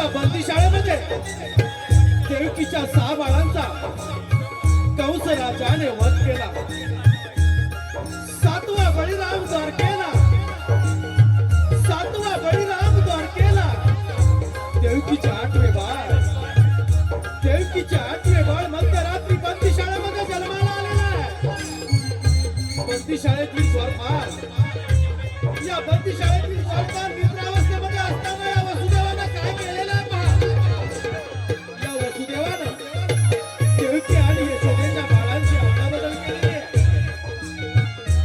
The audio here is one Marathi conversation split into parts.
त्या बंदीशाळेमध्ये देवकीच्या 6 बाळांचा कंस राजाने वध केला. 7वा बळीराम द्वारकेला, 7वा बळीराम द्वारकेला. देवकीचे 8वे बाळ, देवकीचे 8वे बाळ मध्यरात्री बंदीशाळेमध्ये जन्माला आलेला आहे. बंदीशाळेतील द्वारपाल, या बंदीशाळेतील द्वारपाल मित्रावस्थेमध्ये असताना या वसुदेवानं काय केलेलं आहे पहा. या वसुदेवानं देवकी आणि यशोदेच्या बाळांची अदलाबदल केली आहे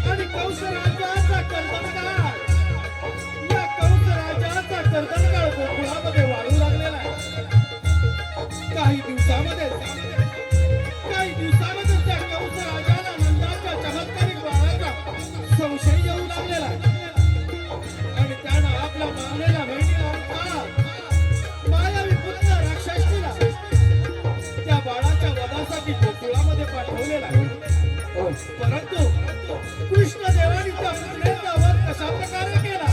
आणि कंस राजाचा कर्दनकाळ, या कंस राजाचा कर्दनकाळ गोकुळामध्ये वाढू लागलेला आहे. काही दिवसामध्ये त्या कंस राजाला नंदाच्या चमत्कारिक बाळाचा संशय येऊ लागलेला आहे आणि त्यानं आपल्या मारलेल्या बहिणीला मायावी पुत्र राक्षसीला त्या बाळाच्या वधासाठी गोकुळामध्ये पाठवलेला आहे. परंतु कृष्णदेवानी त्या पुतळेचा वध कशा प्रकारे केला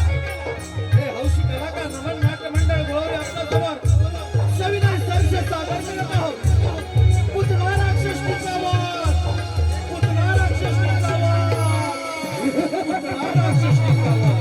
हे हौशी कलाकार नमन नाट्य मंडळ गोरे आपल्यासमोर सविनय दर्श सादर करत आहोत. पुतळा राक्षसीचा वध, पुतळा राक्षसीचा वध, पुतळा राक्षसीचा वध.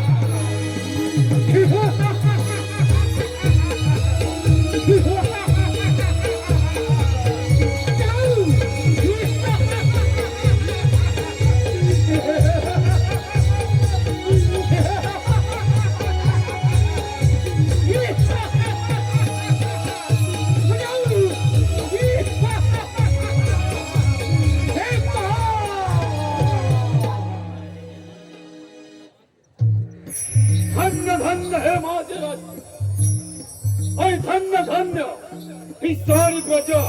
धन्य धन्य हे माझे राज्य आणि धन्य धन्य ही सारी प्रजा.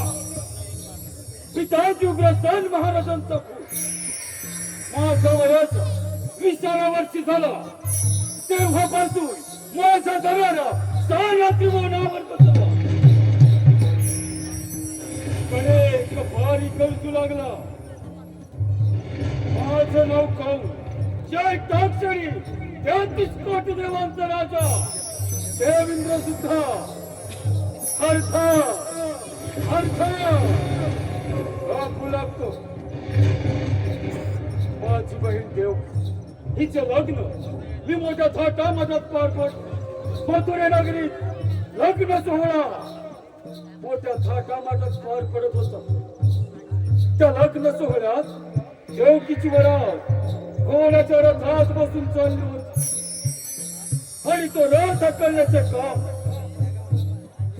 पिताजी उग्रसेन महाराजांचा माझ्या वयाचं 20व्या वर्षी झाला तेव्हापासून माझा दरारा साऱ्या त्रिभुवनावर बसला. कडे कपारी कळसू लागला. माझं नाव खाऊ जय टाक्षणी तेहतीस कोटी देवांचा राजा देवेंद्र सुद्धा राखू लागतो. माझी बहीण देव हिचं लग्न मी मोठ्या थाटामाटात पार पडतो. मथुरे नगरीत लग्न सोहळा मोठ्या थाटामाटात पार पडत होता. त्या लग्न सोहळ्यात देवकीची वरात घोड्याच्या रथात बसून चालली होती आणि तो रथ हकलण्याचे काम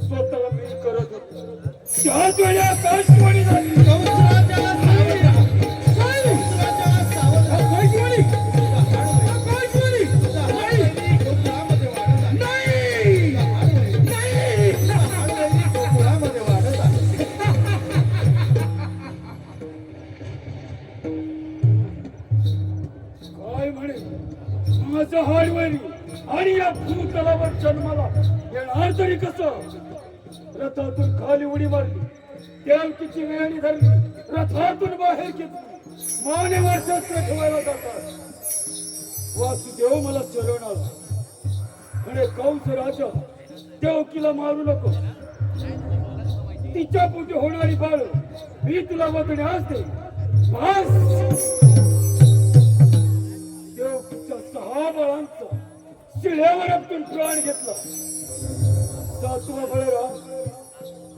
स्वतः मी करत होतो. त्याच वेळी आकाशवाणी झाली. काय म्हणे माझं हाडवरी आणि या भूतलावर जन्माला येणार तरी कसं. रथातून खाली उडी मारली, देवकीची वेणी धरली, रथातून बाहेर घेतली. मानेवर शस्त्र ठेवायला जातात. वासुदेव मला चरण आला म्हणे कंस राजा देवकीला मारू नको. तिच्या पोटी होणारी बाळ मी तुला वधण्यास दे. देवकीच्या 6 बाळांचा शिळ्यावर आपटून प्राण घेतला. 7वा बळीराम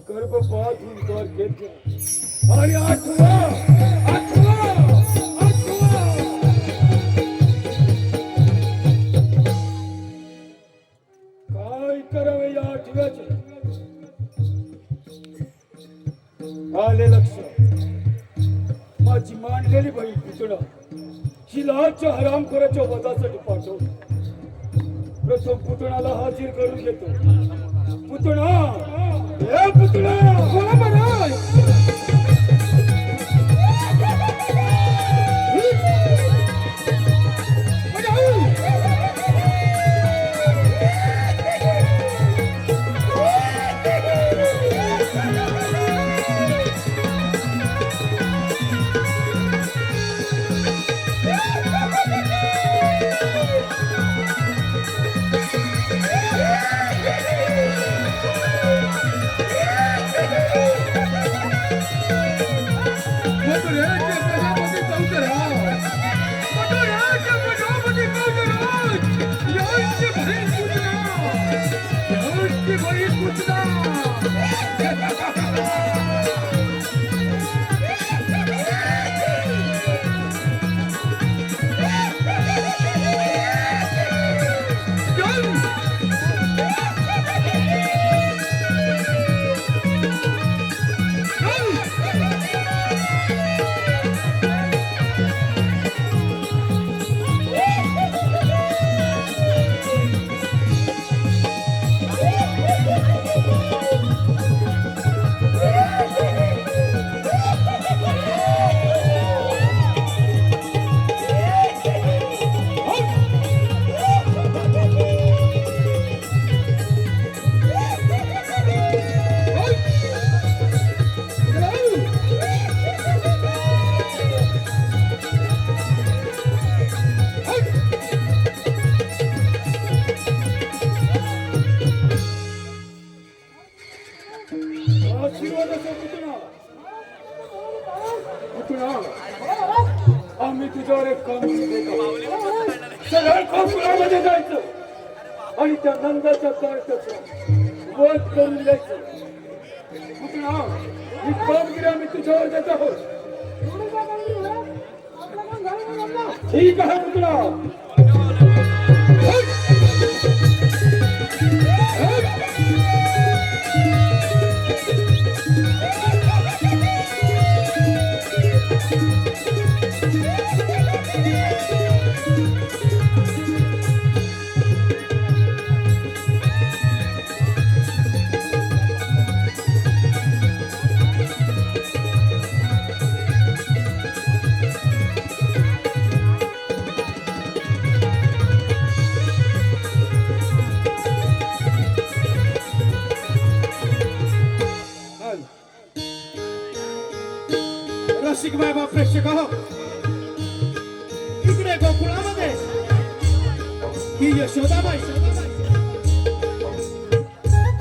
गर्भपात होऊन द्वार घेतला आणि 8वा काय करावे या 8व्याचे आले लक्ष. माझी मांडलेली बहीण पुतळा हिलाच्या हरामखोराच्या वधासाठी पाठवतो. प्रथम पुतळाला हाजीर करून घेतो. पुतळा हे पुतळा बोला महाराज. तुझ्यावर एक काम देतो. सरळ गोकुळामध्ये जायचं आणि त्या नंदाच्या कार्टाचा वध करून द्यायचं. पुतळा, ही कामगिरी आम्ही तुझ्यावर देत आहोत. ठीक आहे पुतळा. रसिक बाबा प्रेक्षक हो, इकडे गोकुळामध्ये ही यशोदाबाई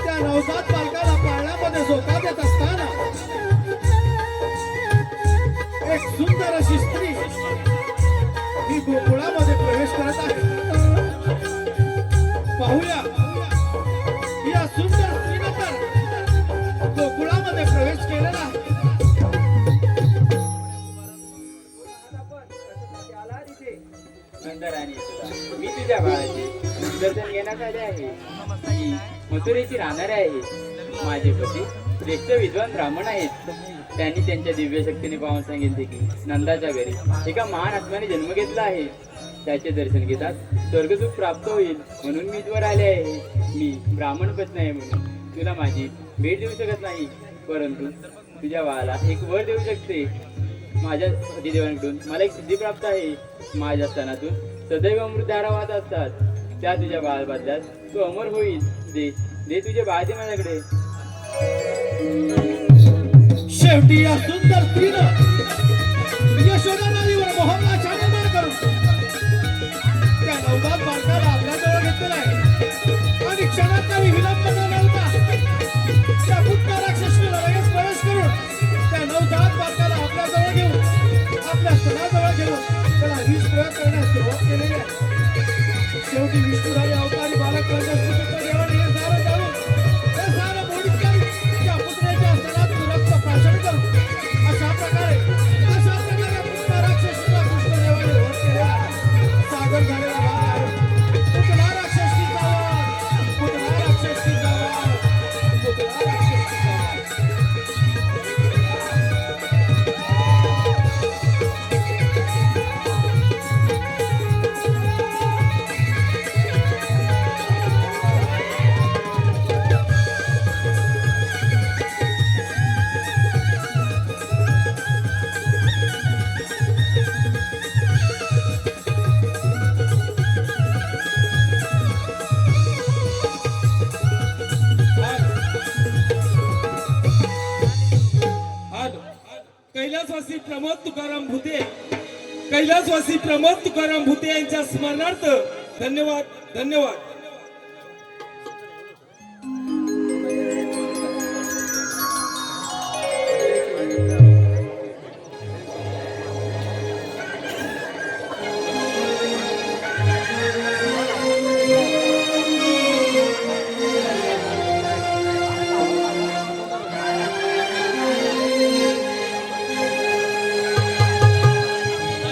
त्या नवजात बालकाला पाळण्यामध्ये झोका देत असताना एक सुंदर अशी स्त्री ही गोकुळामध्ये प्रवेश करत आहे. पाहूया या सुंदर स्त्रीने तर गोकुळामध्ये प्रवेश केलेला आहे. मी तुझ्या बाळाचे दर्शन घेण्यात आले आहे. ही मथुरेची राहणारे आहे. माझे पती श्रेष्ठ विद्वान ब्राह्मण आहेत. त्यांनी त्यांच्या दिव्य शक्तीने पाहून सांगितले की नंदाच्या घरी एका महान आत्म्याने जन्म घेतला आहे. त्याचे दर्शन घेतात स्वर्गसुख प्राप्त होईल म्हणून मी इथवर आले आहे. मी ब्राह्मण पत्नी आहे म्हणून तुला माझी भेट देऊ शकत नाही, परंतु तुझ्या बाळाला एक वर देऊ शकते. माझ्या पतिदेवांकडून मला एक सिद्धी प्राप्त आहे. माझ्या स्तनातून सदैव अमृतधारा वाहत असतात. त्या तुझ्या बाळ बदल्यात तू अमर होईल. दे दे तुझे बाळ दे माझ्याकडे. शेवटी या सुंदर स्त्रीनं यशोदा नदीवर मोहनला चांदमार करून त्या नवजात बालकाला आपल्याजवळ घेतलेला आहे आणि क्षणात काही विलंब न लावता त्या पुत्र राक्षसीला लगेच प्रवेश करून त्या नवजात बालकाला आपल्याजवळ घेऊन आपल्या स्तनाजवळ घेऊन त्याला विष प्रयोग करण्यास सुरुवात केलेली आहे. शेवटी विष्णुराय अवतारी बालक करण्यास देवाने हे सारं जाणून हे सारं मोडीत करून त्या पुत्राच्या स्तनात रक्त प्राशन करून अशा प्रकारे पुत्र राक्षसीला कृष्णदेवाने वध केलेला आहे. सागर झालेला भाग आहे. पुतळा राक्षसी जावा, पुतळा राक्षसी जावा, पुतळा राक्षसी जावा. कैलासवासी प्रमोद तुकाराम भुते, कैलासवासी प्रमोद तुकाराम भुते यांच्या स्मरणार्थ धन्यवाद धन्यवाद.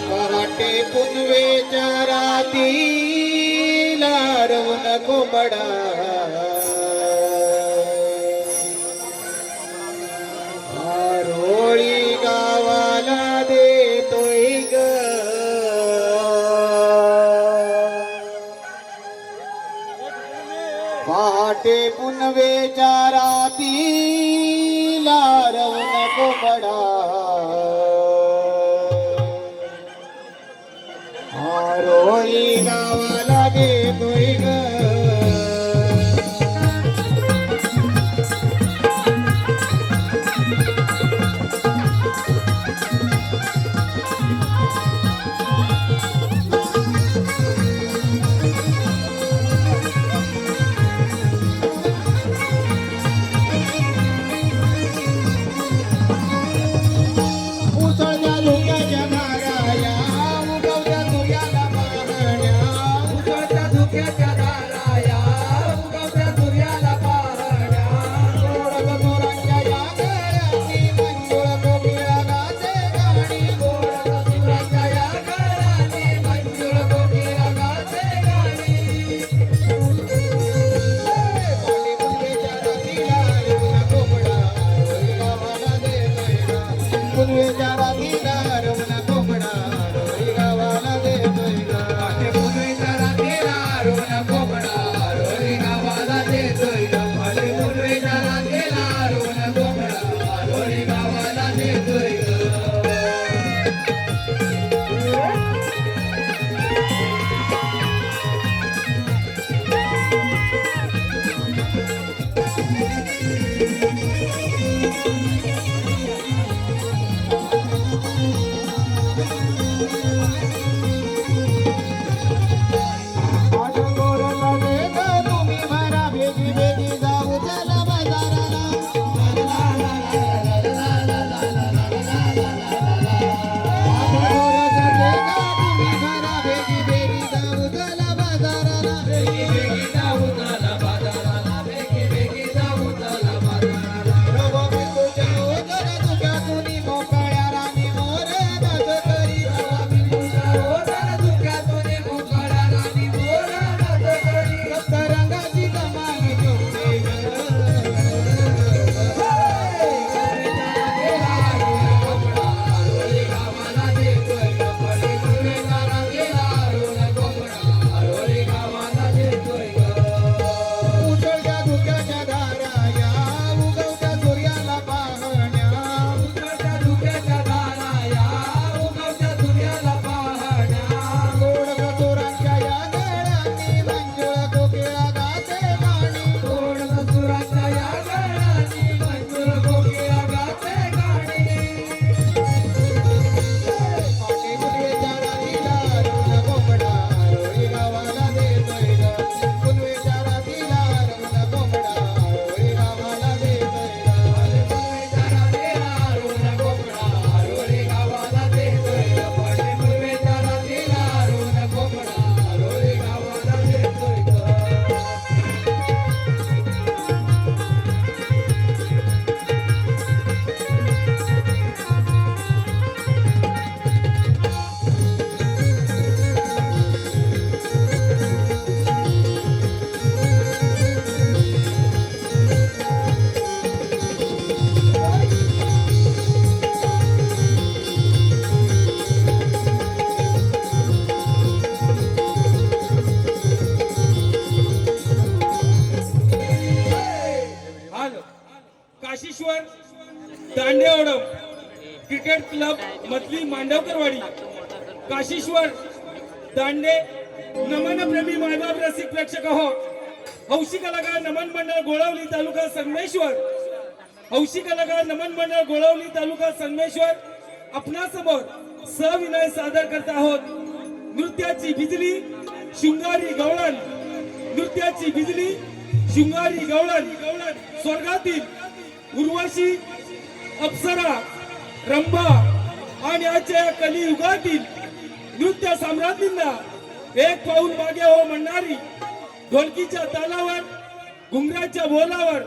पहाटे पुनवेच्या राती लारवून कोंबडा आरोळी गावाला देतोय ग. पहाटे पुनवेच्या राती लारवून कोंबडा आरोळी गावाला देतोय ग. उसळल्या लुंग्याच्या नाराया उगा क्रिकेट क्लब मधली मांडवकरवाडी काशीश्वर दांडे नमन प्रेमी मायबाप रसिक प्रेक्षक हो हौशी कलाकार नमन मंडळ गोळवली तालुका संगमेश्वर हौशी कलाकार नमन मंडळ गोळवली तालुका संगमेश्वर आपणासमोर सविनय सादर करत आहोत नृत्याची बिजली शृंगारी गवळण नृत्याची बिजली शृंगारी गवळण स्वर्गातील उर्वशी अप्सरा रंभा आणि आजच्या कलियुगातील नृत्य सम्राज्ञींना एक पाऊल मागे हो म्हणणारी ढोलकीच्या तालावर घुंगराच्या बोलावर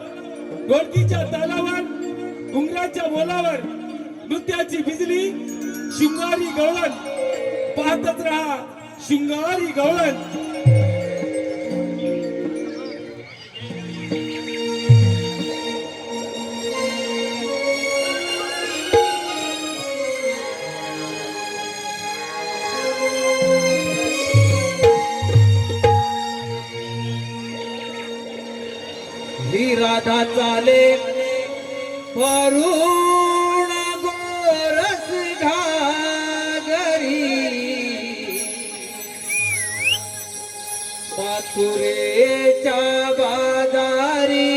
ढोलकीच्या तालावर घुंगराच्या बोलावर नृत्याची बिजली शृंगारी गवळण पाहतच राहा शृंगारी गवळण ही राधा चाले वरुण गोरस घागरी पाथुरेच्या बाजारी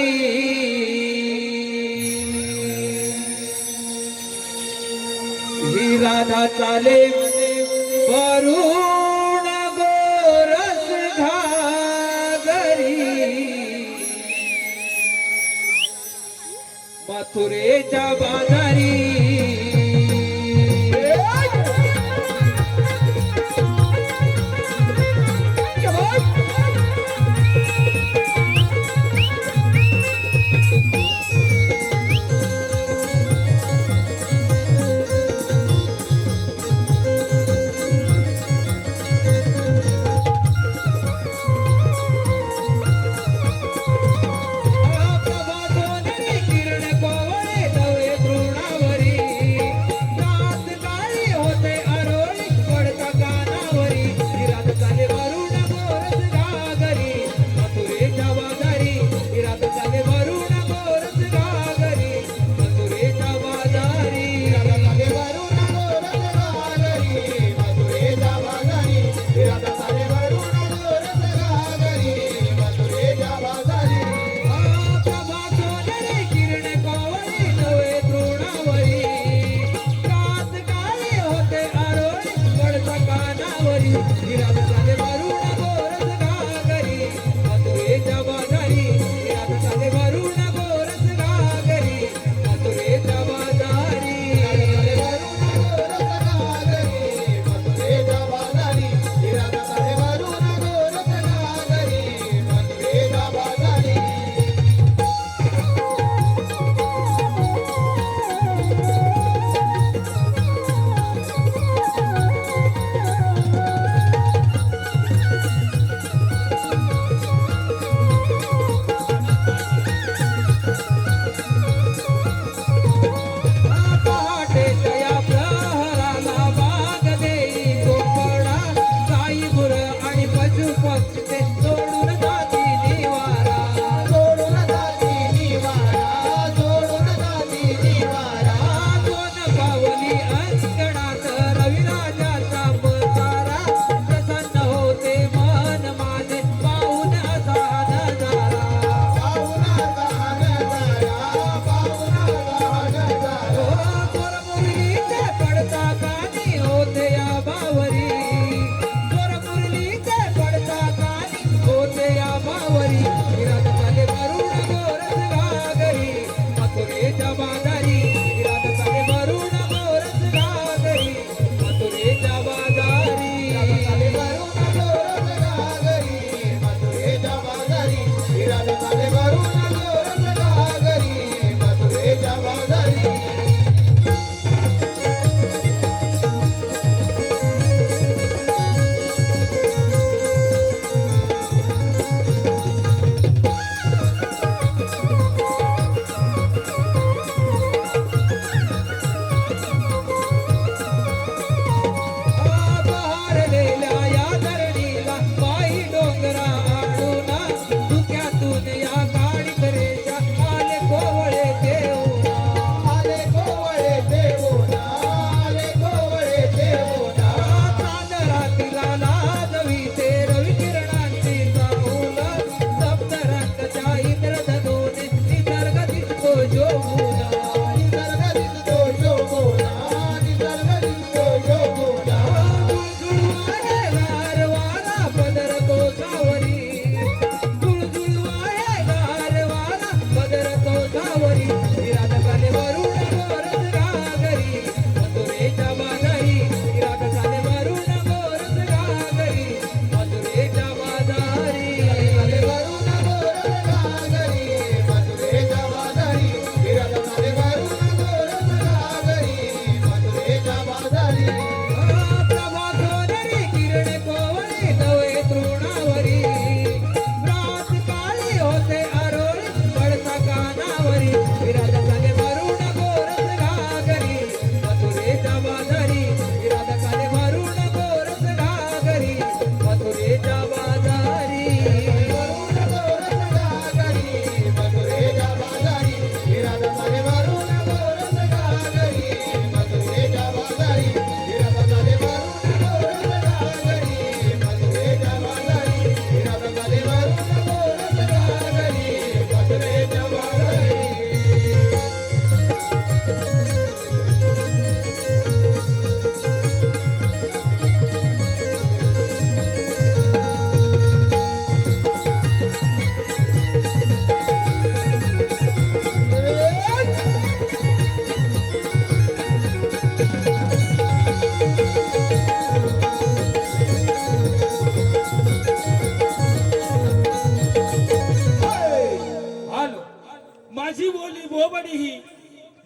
ही राधा चाले वरुण गोरस घागरी मथुरेच्या बाजारी किरण कोवळे तवे तृण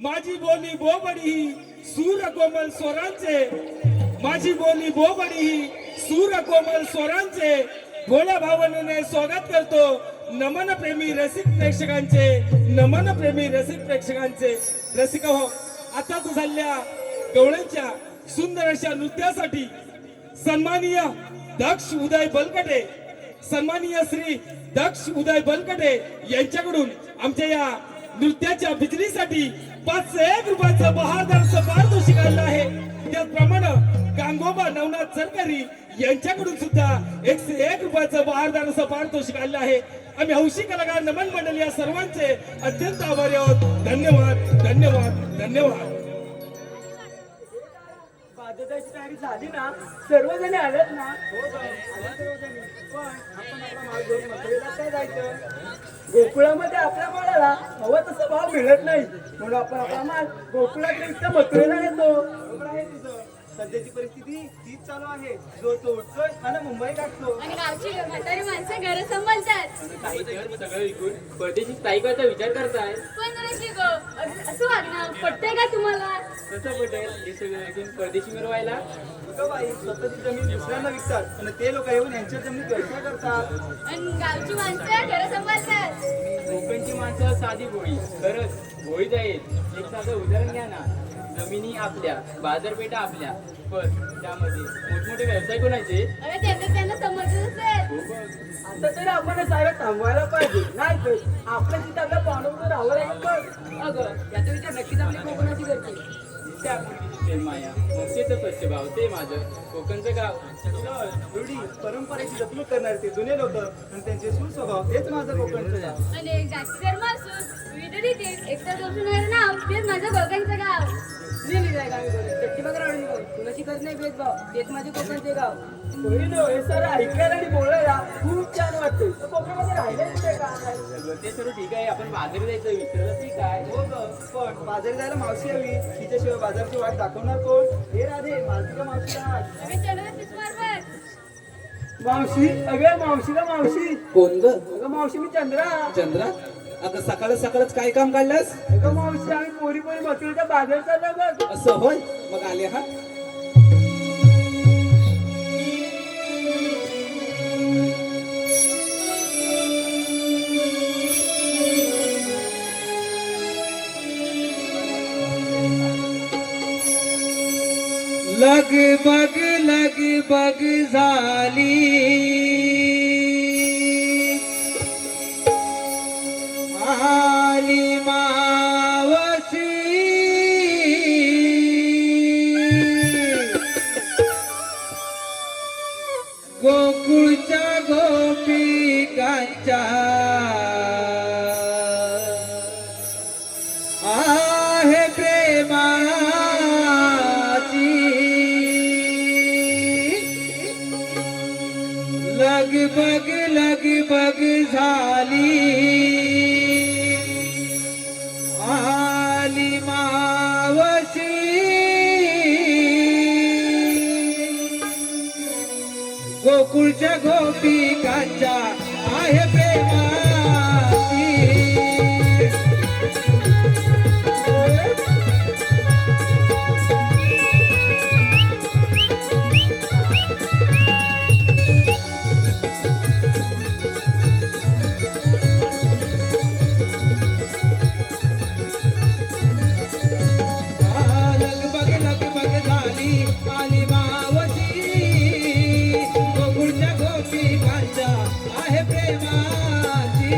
माझी बोली बोबडी ही सूर कोमल स्वरांचे, माझी बोली बोबडी ही सूर कोमल स्वरांचे भोळ्या भावनेने स्वागत करतो नमन प्रेमी रसिक प्रेक्षकांचे, नमन प्रेमी रसिक प्रेक्षकांचे. रसिक हो, आताच झालेल्या गवळ्यांच्या सुंदर अशा नृत्यासाठी सन्माननीय दक्ष उदय बलकटे, सन्माननीय श्री दक्ष उदय बलकटे यांच्याकडून आमच्या या नृत्याच्या बिजलीसाठी 501 रुपयाचं बहादरचं पारितोषिक आलेलं आहे. त्याचप्रमाणे गांगोबा नवनाथ सरकारी यांच्याकडून सुद्धा 101 रुपयाचं बहादरचं पारितोषिक आलेलं आहे. आम्ही हौशी कलाकार नमन मंडळ या सर्वांचे अत्यंत आभारी आहोत. धन्यवाद, धन्यवाद, धन्यवाद. बाजाराची तयारी झाली ना? सर्वजण आलेत ना? हो सर्वजण. पण आपण आपला माल घेऊन मथुरेला काय जायचं? गोकुळामध्ये आपल्या मालाला हवा तसा भाव मिळत नाही, म्हणून आपण आपला माल गोकुळात मथुरेला नेतो. बरोबर आहे तुझं. सध्याची परिस्थिती तीच चालू आहे. जो तो उठतोय आणि मुंबई गाठतो. आणि गावची म्हातारी माणसं घर सांभाळतात. काही जण सगळं विकून परदेशी स्थायिक व्हायचा विचार करताय. पण ऋषी गो, असं वागणं पटतंय का तुम्हाला? कसं पटेल हे सगळं विकून परदेशी मिळवायला? तुझं बाई स्वतःची जमीन दुसऱ्यांना विकतात आणि ते लोक येऊन यांच्या जमिनीत व्यवसाय करतात. आणि गावची माणसं घर सांभाळतात. कोकणची माणसं साधी भोळी, खरंच भोळी जाईल. एक साधं उदाहरण घ्या ना. जमिनी आपल्या, बाजारपेठा आपल्या, पण त्यामध्ये मोठमोठे व्यवसाय कोणाचे? अरे त्यांना समजत असेल. हो बघ. आता तरी आपण हे सारं थांबवायला पाहिजे, नाही तर आपल्या तिथे आपल्या पांडव राहावं लागेल. पण अगं याचा विचार नक्कीच आपली कोकणाची करते. दिसते आपुलकीची प्रेम माया, ममतेचं स्वच्छ भाव, ते माझं कोकणचं गाव. रूढी परंपरेची जपणूक करणारे ते जुने लोक आणि त्यांचे सुस्वभाव, हेच माझं कोकणचं गाव. आणि जाती धर्म असून विविध रीतीत एकता दर्शवणारं नाव तेच माझं कोकणचं गाव. तुला शिकत नाही भेदभाव, तेच माझे कोकणचे गाव. बहिणो, हे सारं ऐकायला आणि बोलायला खूप छान वाटते. तर कोकणामध्ये राहिले कुठे काय? ते सर्व ठीक आहे, आपण बाजारी जायचं विसरलं की काय? हो ग, पण बाजारी जायला मावशी हवी. तिच्याशिवाय बाजारची वाट दाखवणार कोण? हे राधे, मालतीला मावशीला हाक. आम्ही चंद्र पिसमारवर. मावशी, अगं मावशीला मावशी. कोण ग? अगं मावशी, मी चंद्रा. चंद्रा, अगं सकाळ सकाळच काय काम काढलंस? अगं मावशी, आम्ही पोरी मथुरेच्या बाजार चाललो बघ. असं होय, मग आले हा. लगबग झाली, आली मावशी, गोकुळच्या गोपिकांच्या आहे प्रेमाची लगबग झाली, आली मावशी, गोकुळच्या गोपिकांच्या आहे प्रेमाची. लगबग झाली, आली मावशी, गोकुळच्या गोपिकांच्या आहे प्रेमाची.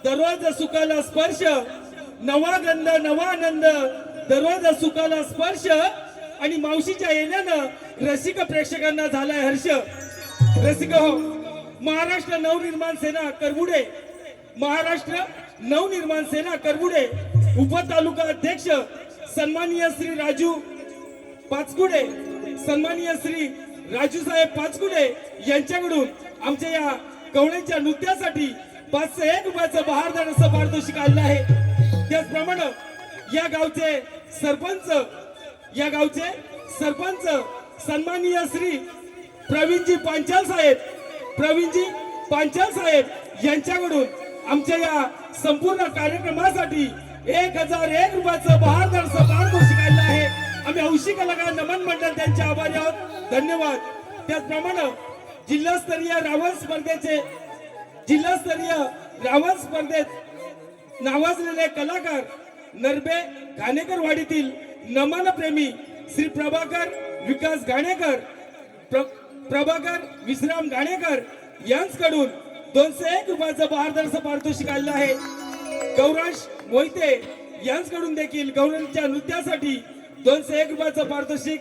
दररोज सुखाला स्पर्श, नवा गंध नवा आनंद, दररोज सुखाला स्पर्श. आणि मावशीच्या येण्यानं रसिक प्रेक्षकांना झालाय हर्ष. रसिक हो, महाराष्ट्र नवनिर्माण सेना करबुडे, महाराष्ट्र नवनिर्माण सेना करबुडे उपतालुका अध्यक्ष सन्माननीय श्री राजू पाचकुडे, सन्माननीय श्री राजू साहेब पाचकुडे यांच्याकडून आमच्या या गवळ्यांच्या नृत्यासाठी 501 रुपयाचं बहारदार असं पारितोषिक आलेलं आहे. त्याचप्रमाणे या गावचे सरपंच सन्माननीय श्री प्रवीणजी पांचाल साहेब यांच्याकडून आमच्या या संपूर्ण कार्यक्रमासाठी 1001 रुपयाचं बहारदार असं पारितोषिक आलेलं आहे. आम्ही हौशी कलाकार नमन मंडळ त्यांचे आभारी आहोत. धन्यवाद. त्याचप्रमाणे जिल्हास्तरीय रावण स्पर्धेत नावाजलेले कलाकार नरबे घाणेकर वाडीतील नमन प्रेमी श्री प्रभाकर विकास घाणेकर, प्रभाकर विश्राम घाणेकर यांच्याकडून 201 रुपयाचं बहारदार पारितोषिक आलेलं आहे. गौरांश मोहिते यांच्याकडून देखील गौरांच्या नृत्यासाठी 201 रुपयाचं पारितोषिक.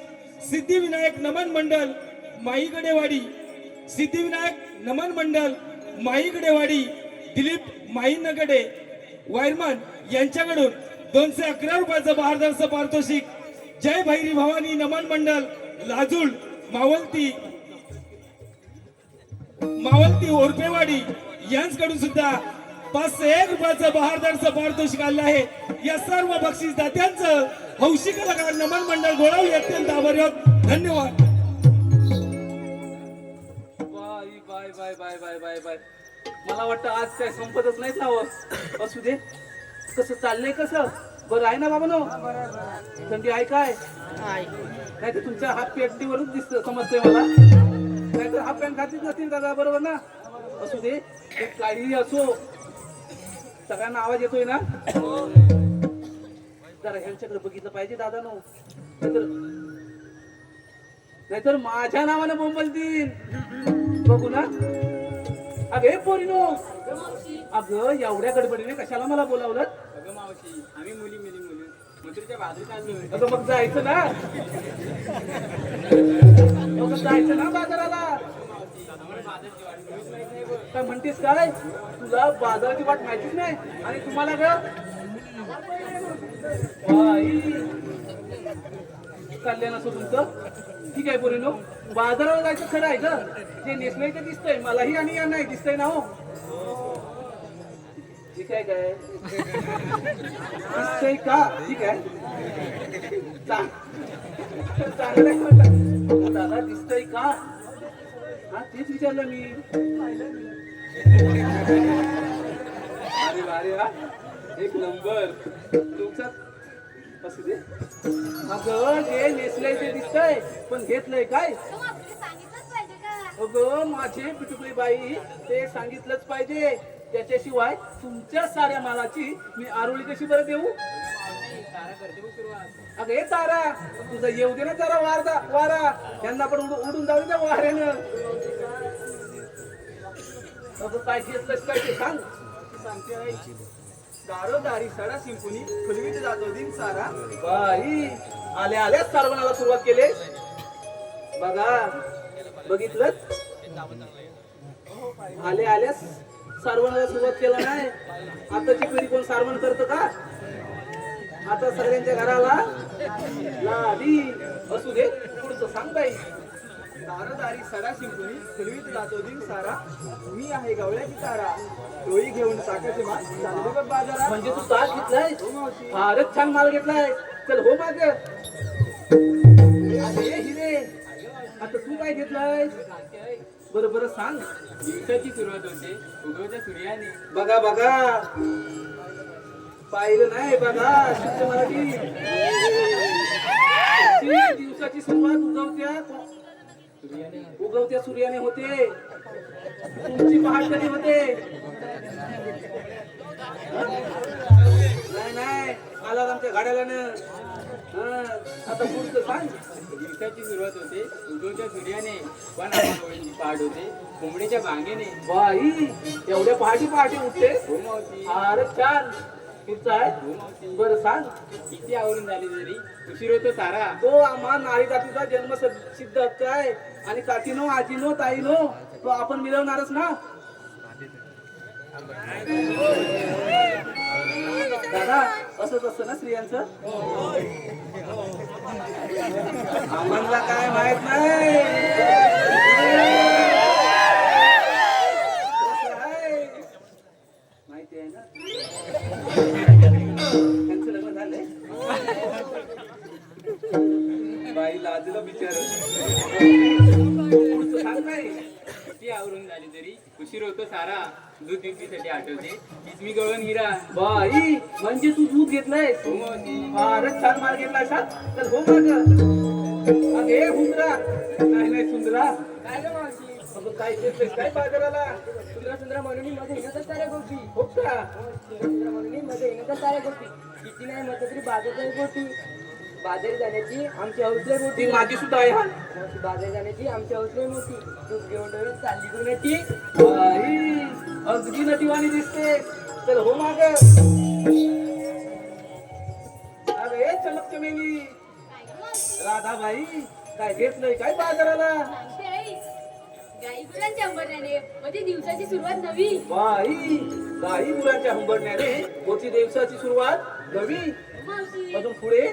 सिद्धिविनायक नमन मंडळ माईगडेवाडी दिलीप माईनगडे वायरमन यांच्याकडून 211 रुपयाचं बहारदार पारितोषिक. जय भैरी भवानी नमन मंडळ लाजूळ मावलती ओरपेवाडी यांच्याकडून सुद्धा 501 रुपयाचं बहारदार पारितोषिक आलं आहे. या सर्व बक्षीस दात्यांचं हौशी कलाकार नमन मंडळ गोळावली अत्यंत आभारी आहोत. धन्यवाद. Bye bye bye bye bye bye. मला वाटतं आज काय संपतच नाहीत ना हो. असू दे. कसं चाललंय कसं बरं आहे ना बाबा नो? थंडी आहे काय? नाही तर तुमच्या हात पेटीवरच दिसत समजतंय मला. नाही तर हाफ पॅन्ट घातलीच नसतील दादा, बरोबर ना? असू दे. ते काहीही असो, सगळ्यांना आवाज येतोय ना? जरा ह्यांच्याकडे बघितलं पाहिजे दादा नो. नाहीतर माझ्या नावानं बोंबलतील. बघू ना. अगे पोरीनो, अगं एवढ्या गडबडीने कशाला मला बोलावलं? अगं मावशी, आम्ही मुली मथुरेच्या बाजूला आलोय. अगं मग जायचं ना. मग जायचं ना बाजाराला. काय म्हणतेस काय? तुला बाजाराची वाट माहितीच नाही आणि तुम्हाला ग चालले नसो तुमचं. ठीक आहे पोरीनो, बाजाराला जायचं खरं आहे ग. जे नेसलंय ते दिसतंय मलाही आणि या नाही दिसतंय ना हो. ठीक आहे काय? दिसतंय का? ठीक आहे. चांगलं आहे म्हटलं. दादा दिसतंय का? हा तेच विचारलं मी. अरे वा, एक नंबर तुमचा. असू दे. अगं जे नेसलंय ते दिसतंय पण घेतलंय काय? अगं माझे पिटुकली बाई, ते सांगितलंच पाहिजे. त्याच्याशिवाय तुमच्या साऱ्या मालाची मी आरोळी कशी बरं देऊ? अगं हे तारा, तुझं येऊ दे ना जरा वारा. त्यांना पण उडून जाऊ दे त्या वाऱ्यानं. अगं काय घेतलंस काय ते सांग. सांगते आहे. दारोदारी सडा शिंपुनी फुलवीत जातो दिन सारा. बाई आल्याच सारवणाला सुरुवात केले. बघा बघितलं, आल्यास सारवणाला सुरुवात केला नाही. आताची पिढी कोण सारवण करतं का? आता सगळ्यांच्या घराला लादी. असू दे, पुढचं सांग बाई. दारोदारी सडा शिंपुनी फुलवीत जातो दिन सारा. मी आहे गवळ्याची तारा, डोळी घेऊन टाकायचे माल चालले बघ बाजारात. म्हणजे तू तास घेतलाय? फारच छान माल घेतलाय. चल हो माग. अरे हिरे, आता तू काय घेतलाय? बरं सांग. दिवसाची सुरुवात होते उगवत्या सूर्याने. बघा पाहिलं नाही बघा. शुद्ध मराठी. दिवसाची सुरुवात उगवत्या सूर्याने होते. तुमची पहाट कधी होते? नाही अलारामच्या गाड्याला आता पुढचं सांग. दिवसाची सुरुवात होते उगवत्या सूर्याने, पण आपण ओळीची पाठ होते कोंबडीच्या भांगेने. बाई एवढ्या पहाटे पहाटे उठते. हो मावशी. अरे छान. पुढचं आहे. हो मावशी. बरं सांग. किती आवरून झाली तरी उशीर होतो सारा. तो आम्हा नारी जातीचा जन्म सिद्ध हक्क आहे आणि काकीनो आजीनो ताईनो तो आपण मिळवणारच ना. दादा असंच असतं ना स्त्रियांचं. आम्हाला काय माहित नाही. कसं आहे? माहिती आहे ना. त्यांचं लग्न झालंय. बाई लाजलं बिचार. पुढचं सांग नाही. किती आवरून झाली तरी उशीर होतो सारा. दूध विक्रीसाठी आठवते हीच मी गवळण हिरा. बाई म्हणजे तू दूध घेतलंय. हो मावशी. फारच छान माल घेतला असा. तर हो माग अगे हुंदरा. नाही नाही सुंदरा. काय ग मावशी अगं काय घेतलंयस काय बाजाराला. सुंदरा म्हणून मध्ये येणं साऱ्या गोष्टी हो का. सुंदरा म्हणून मध्ये येणं साऱ्या गोष्टी किती नाही म्हटलं तरी बाजारात गोष्टी बाजारी जाण्याची आमची हौसले मोठी. ती माझी सुद्धा आहे हा. मावशी बाजारी जाण्याची आमची हौसले मोठी तू घेऊन डोळ्यात चालली गुन्ह्याची. बाई अगदी नटीवाणी दिसते. तर हो माग. अरे चमक चमेली राधाबाई काय घेतलंय काय बाजाराला. गाई गुरांच्या अंबरण्याने म्हणजे दिवसाची सुरुवात नवी. बाई गाई गुरांच्या हंबरण्याने होती दिवसाची सुरुवात नवी. मावशी अजून पुढे.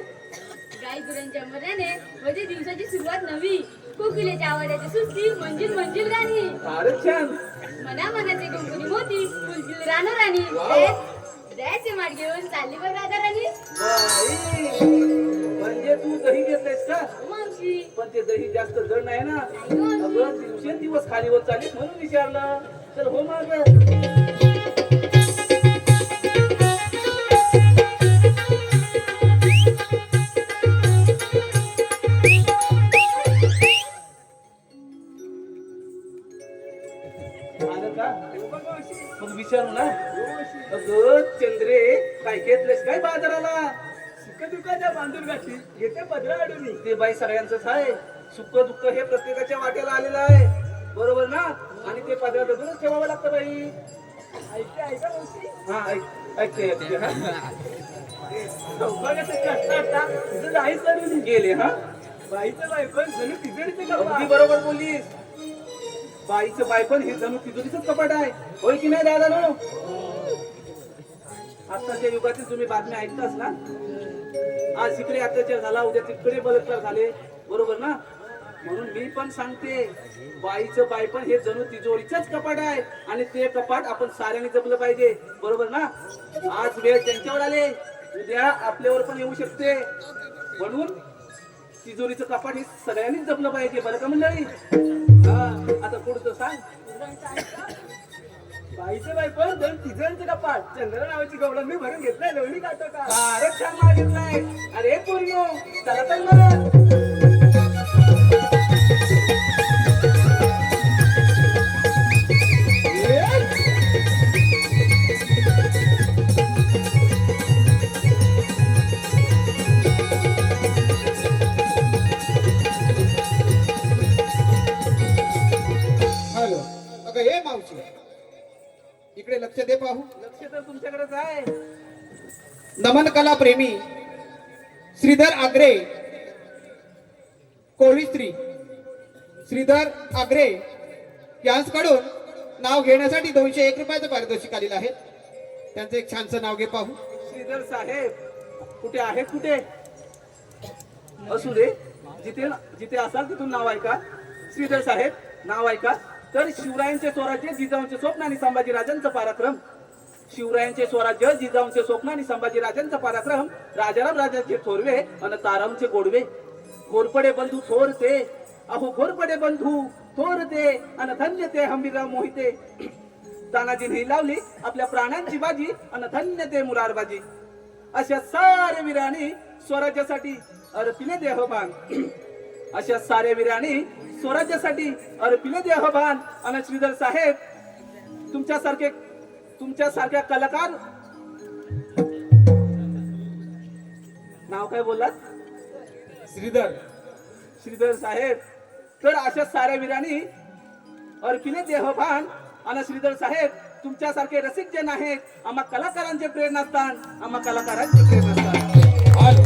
गाई गुरांच्या अंबरण्याने म्हणजे दिवसाची सुरुवात नवी. कोकिलेच्या आवाजाची सुस्ती मंजिल मंजिल गाणी. फारच छान. मना मनाचे गुणगुणी मोती फुलफिल राणी. वाव. द्यायचे माठ घेऊन चालली बघ राधा राणी. बाई म्हणजे तू दही घेतलंयस का. मावशी पण ते दही जास्त जड नाही ना. अगं दिवसेंदिवस खालीवर चालीस म्हणून विचारलं. तर हो माग. आलं का? मग विचारू ना. अगं चंद्रे काय घेतलंस काय बाजाराला. सुख दुःखाच्या बांधून घातली येते पदरा अडून. ते बाई सगळ्यांचंच आहे. सुख दुःख हे प्रत्येकाच्या वाट्याला आलेलं आहे. बरोबर ना. आणि ते पदरातूनच ठेवावं लागतं बाई. ऐकते ऐका मावशी. हा ऐकते ऐकते हा. सौभाग्याचं कष्ट तुझं नाही सरून गेले हा. बाईचं बायपण जणू तिजडीचं अगदी कपडा. बरोबर बोललीस. बाईचं बायपण हे जणू तिजोरीचंच कपाट आहे. होय की नाही दादा नो. आताच्या युगातील तुम्ही बातम्या ऐकताच ना. आज इकडे अत्याचार झाला उद्या तिकडे बलात्कार झाले. बरोबर ना. म्हणून मी पण सांगते बाईचं बायपण हे जणू तिजोरीचंच कपाट आहे आणि ते कपाट आपण साऱ्यांनी जपलं पाहिजे. बरोबर ना. आज वेळ त्यांच्यावर आले उद्या आपल्यावर पण येऊ शकते. म्हणून तिजोरीचं कपाट हे सगळ्यांनीच जपलं पाहिजे. बरं का मंडळी. हा आता पुढचं सांग. बाईचं बायपण जण तिजडीचं कपाट. चंद्र नावाची गवळण मी भरून घेतलाय. लोणी काढतो का. अरे छान माल घेतलाय. अरे पोरिनो चला तर मग. हॅलो अगं हे मावशी इकडे लक्ष दे पाहू. लक्ष तर तुमच्याकडेच आहे. नमन कला प्रेमी श्रीधर आग्रे कोळी स्त्री श्रीधर आग्रे यांच्याकडून नाव घेण्यासाठी 201 रुपयाचं पारितोषिक आलेलं आहे. त्यांचं एक छानसं नाव घे पाहू. श्रीधर साहेब कुठे आहेत कुठे. असू दे. जिथे जिथे असाल तिथून नाव ऐका. श्रीधर साहेब नाव ऐका. तर शिवरायांचे स्वराज्य जिजाऊंचे स्वप्न आणि संभाजीराजांचा पराक्रम. शिवरायांचे स्वराज्य जिजाऊंचे स्वप्न आणि संभाजीराजांचा पराक्रम. राजाराम राजांचे थोरवे आणि तारांचे गोडवे. घोरपडे बंधू थोर ते अहो घोरपडे बंधू थोर ते आणि धन्य ते हंबीरराव मोहिते. तानाजीने लावली आपल्या प्राणांची बाजी आणि धन्य ते मुरारबाजी. अशा सारे वीरांनी स्वराज्यासाठी अर्पिले देहभान. अशा सारे वीरांनी स्वराज्यासाठी अर्पिले देहभान. आणि श्रीधर साहेब तुमच्यासारख्या कलाकार नाव काय बोललात. श्रीधर श्रीधर साहेब, तर अशा साऱ्या वीरांनी अर्पिले देहभान आणि श्रीधर साहेब तुमच्यासारखे रसिक जन आहेत आम्हा कलाकारांचे प्रेरणास्थान, आम्हा कलाकारांचे प्रेरणास्थान. आज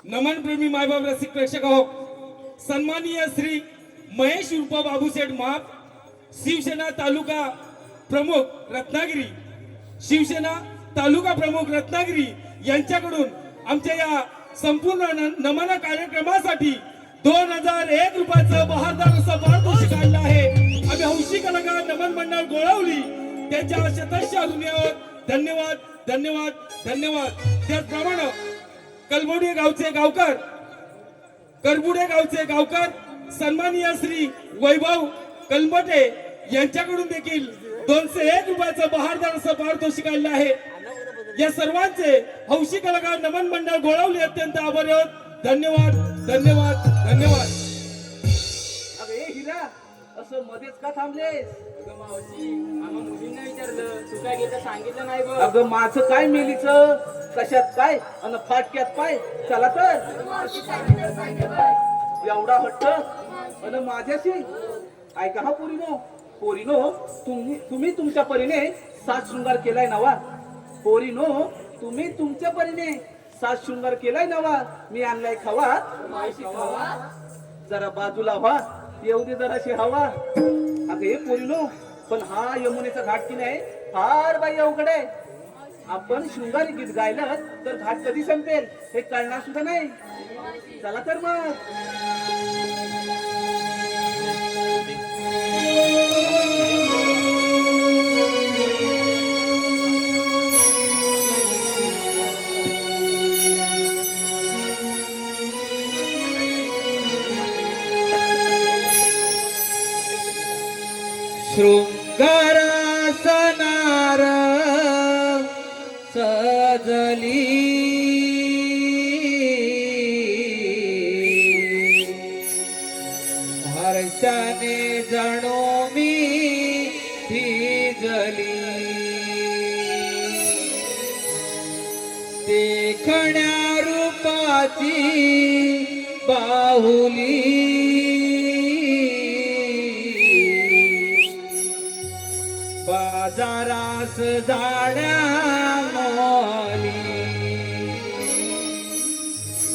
नमन प्रेमी मायबाप रसिक प्रेक्षक हो, सन्माननीय श्री महेश उर्फ बाबूसेठ माप, शिवसेना तालुका प्रमुख रत्नागिरी, शिवसेना तालुका प्रमुख रत्नागिरी यांच्याकडून आमच्या या संपूर्ण नमन कार्यक्रमासाठी 2001 रुपयाचं बहादर असं पारितोषिक काढलं आहे. आम्ही हौशी कलाकार नमन मंडळ गोळवली त्यांच्या शतश ऋणी आहोत. धन्यवाद धन्यवाद धन्यवाद. त्याचप्रमाणे कलबोडी गावचे गावकर, करबुडे गावचे गावकर सन्माननीय श्री वैभव कलमटे यांच्याकडून देखील 201 रुपयाचं बहारदार असं पारितोषिक काढलं आहे. या सर्वांचे हौशी कलाकार नमन मंडळ गोळवली अत्यंत आभारी आहोत. धन्यवाद धन्यवाद धन्यवाद. अरे हिरा, असं मध्येच का थांबलेस? अगं मावशी, आम्हा मुलींना विचारलं, तू काय घेतं सांगितलं नाही बघ. अगं माझं काय मेलीचं, कशात काय आणि फाटक्यात पाय. चला तर एवढा हट्ट आणि माझ्याशी. ऐका हा पोरीनो, पोरीनो तुम्ही तुमच्या परीने सात शृंगार केलाय नवा. पोरीनो तुम्ही तुमच्या परीने सात शृंगार केलाय नवा. मी आणलाय खवा, जरा बाजूला व्हा, येऊ दे जराशी हवा. अगं हे पोरीनो, पण हा यमुनेचा घाट की नाही फार बाई अवघड आहे. आपण शृंगारी गीत गायलं तर घाट कधी संपेल हे कळणार सुद्धा नाही. चला तर मग. शृंगार सनार सजली हर्षाने जणू मी भिजली देखण्या रूपाची बाहुली बाजारास जाण्या मोली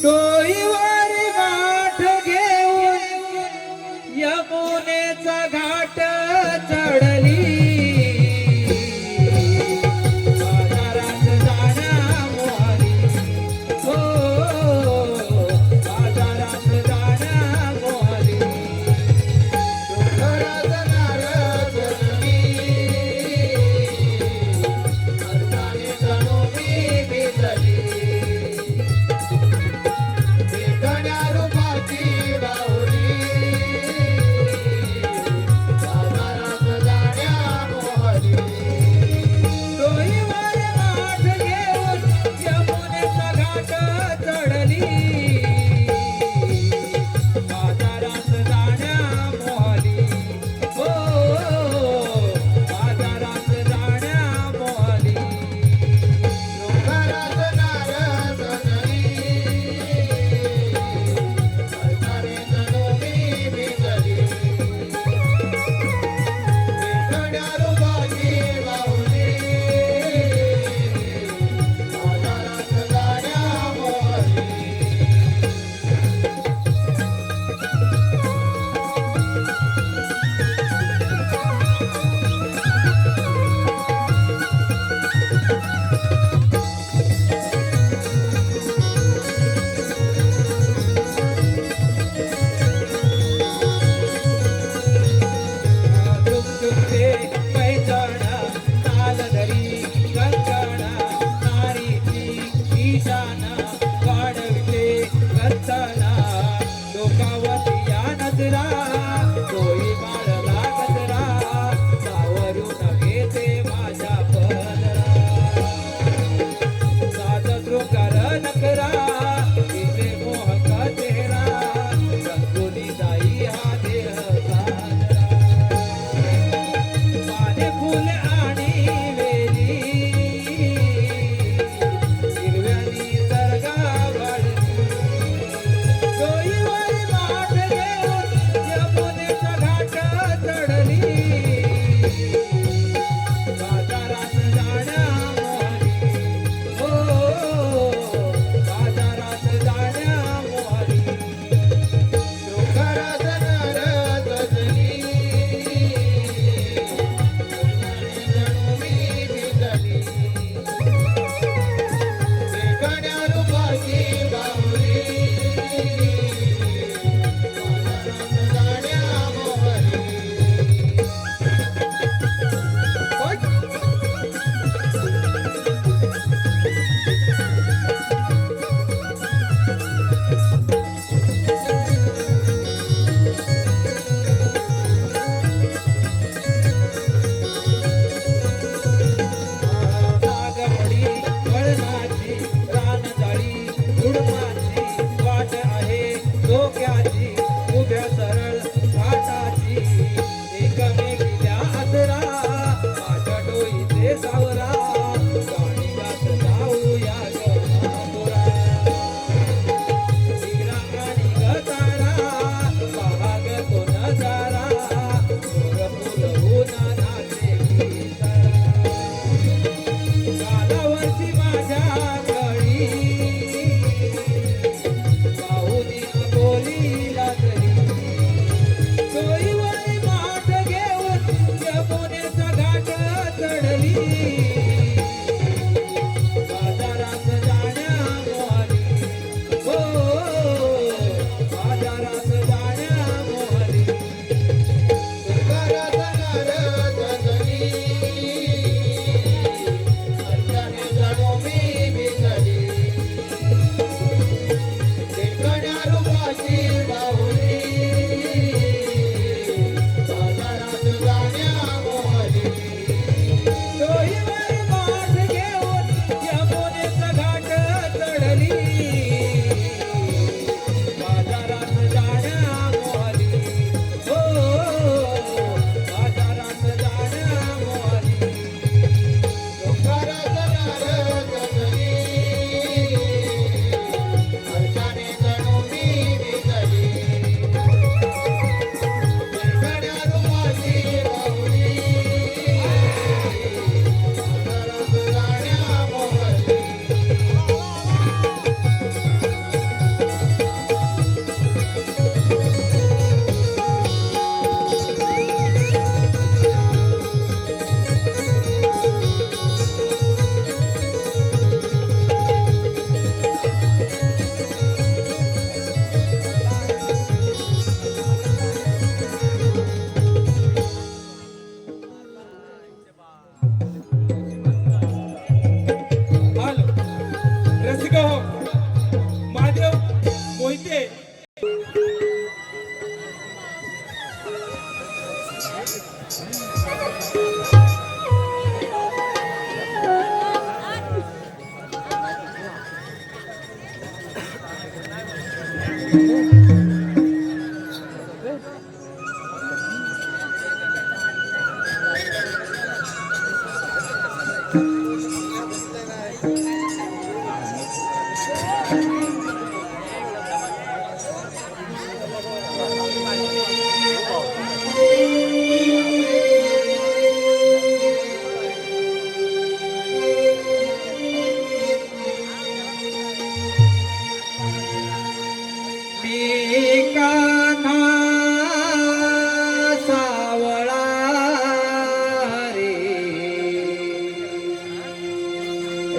डोईवर गाठ घेऊन यमुनेचा घाट चढली बाजारात जाण्या मोली हो बाजारात जाण्या मोली डोंगरात नारळ जगली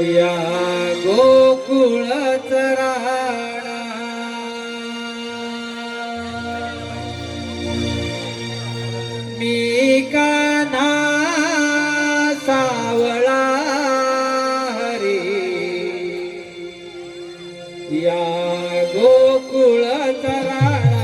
या गोकुळ चराणा मी कान्हा सावळा हरी या गोकुळ चराणा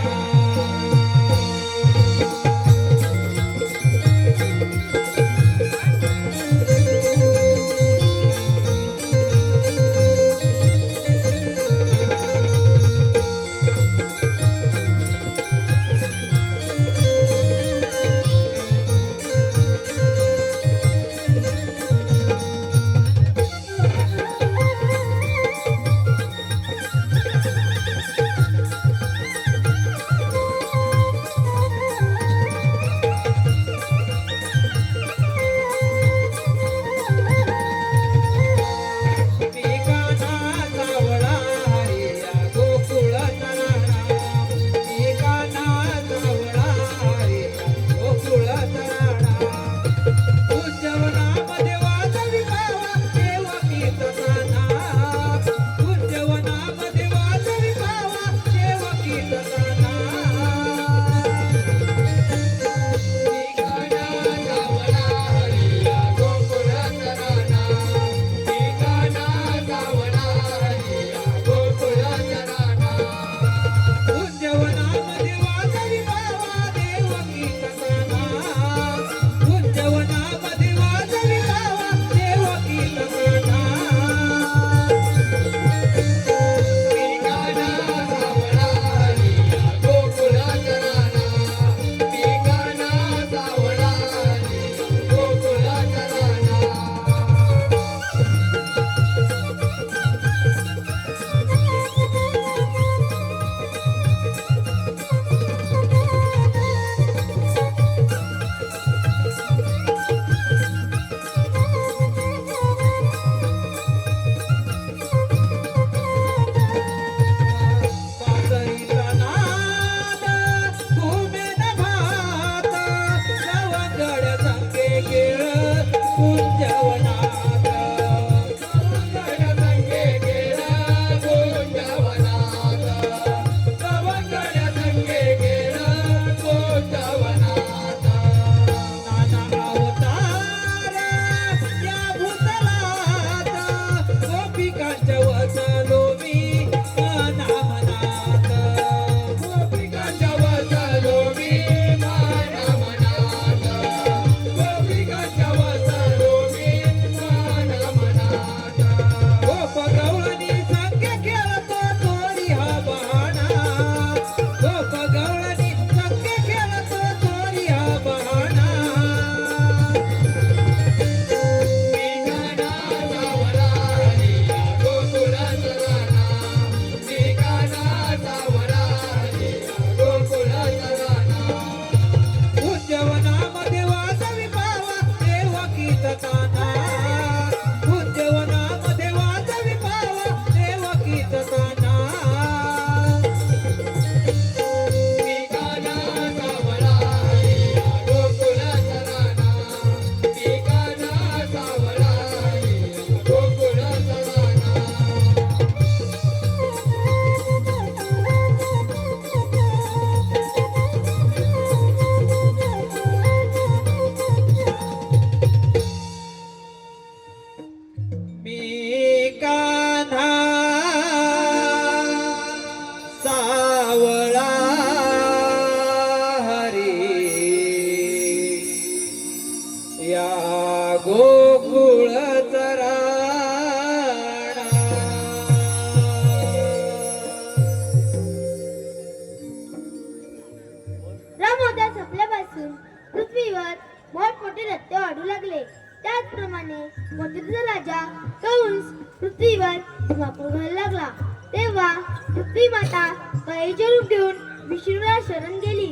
पृथ्वी माता गायीचे रूप घेऊन विष्णूला शरण गेली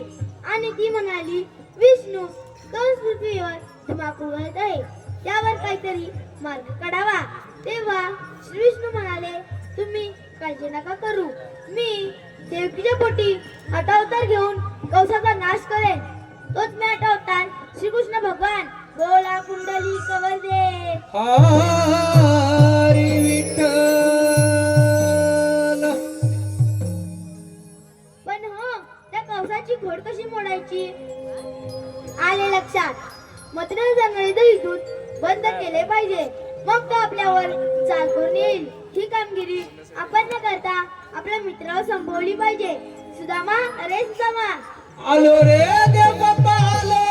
आणि ती म्हणाली, विष्णू कंस पृथ्वीवर धुमाकूळ घालत आहे, त्यावर काहीतरी मार्ग काढावा. तेव्हा श्री विष्णू म्हणाले, तुम्ही काळजी नका करू, मी देवकीच्या पोटी हटावतार घेऊन कंसाचा नाश करेन. तोच मी हटावतार श्रीकृष्ण भगवान बोला कुंडली कवरदे. करायची? आले लक्षात. मत्र जंगली दही दूध बंद केले पाहिजे, मग तो आपल्यावर चाल करून येईल. ही कामगिरी आपण न करता आपल्या मित्रावर संपवली पाहिजे. सुदामा, अरे सुदामा, आलो रे देव बाप्पा आलो.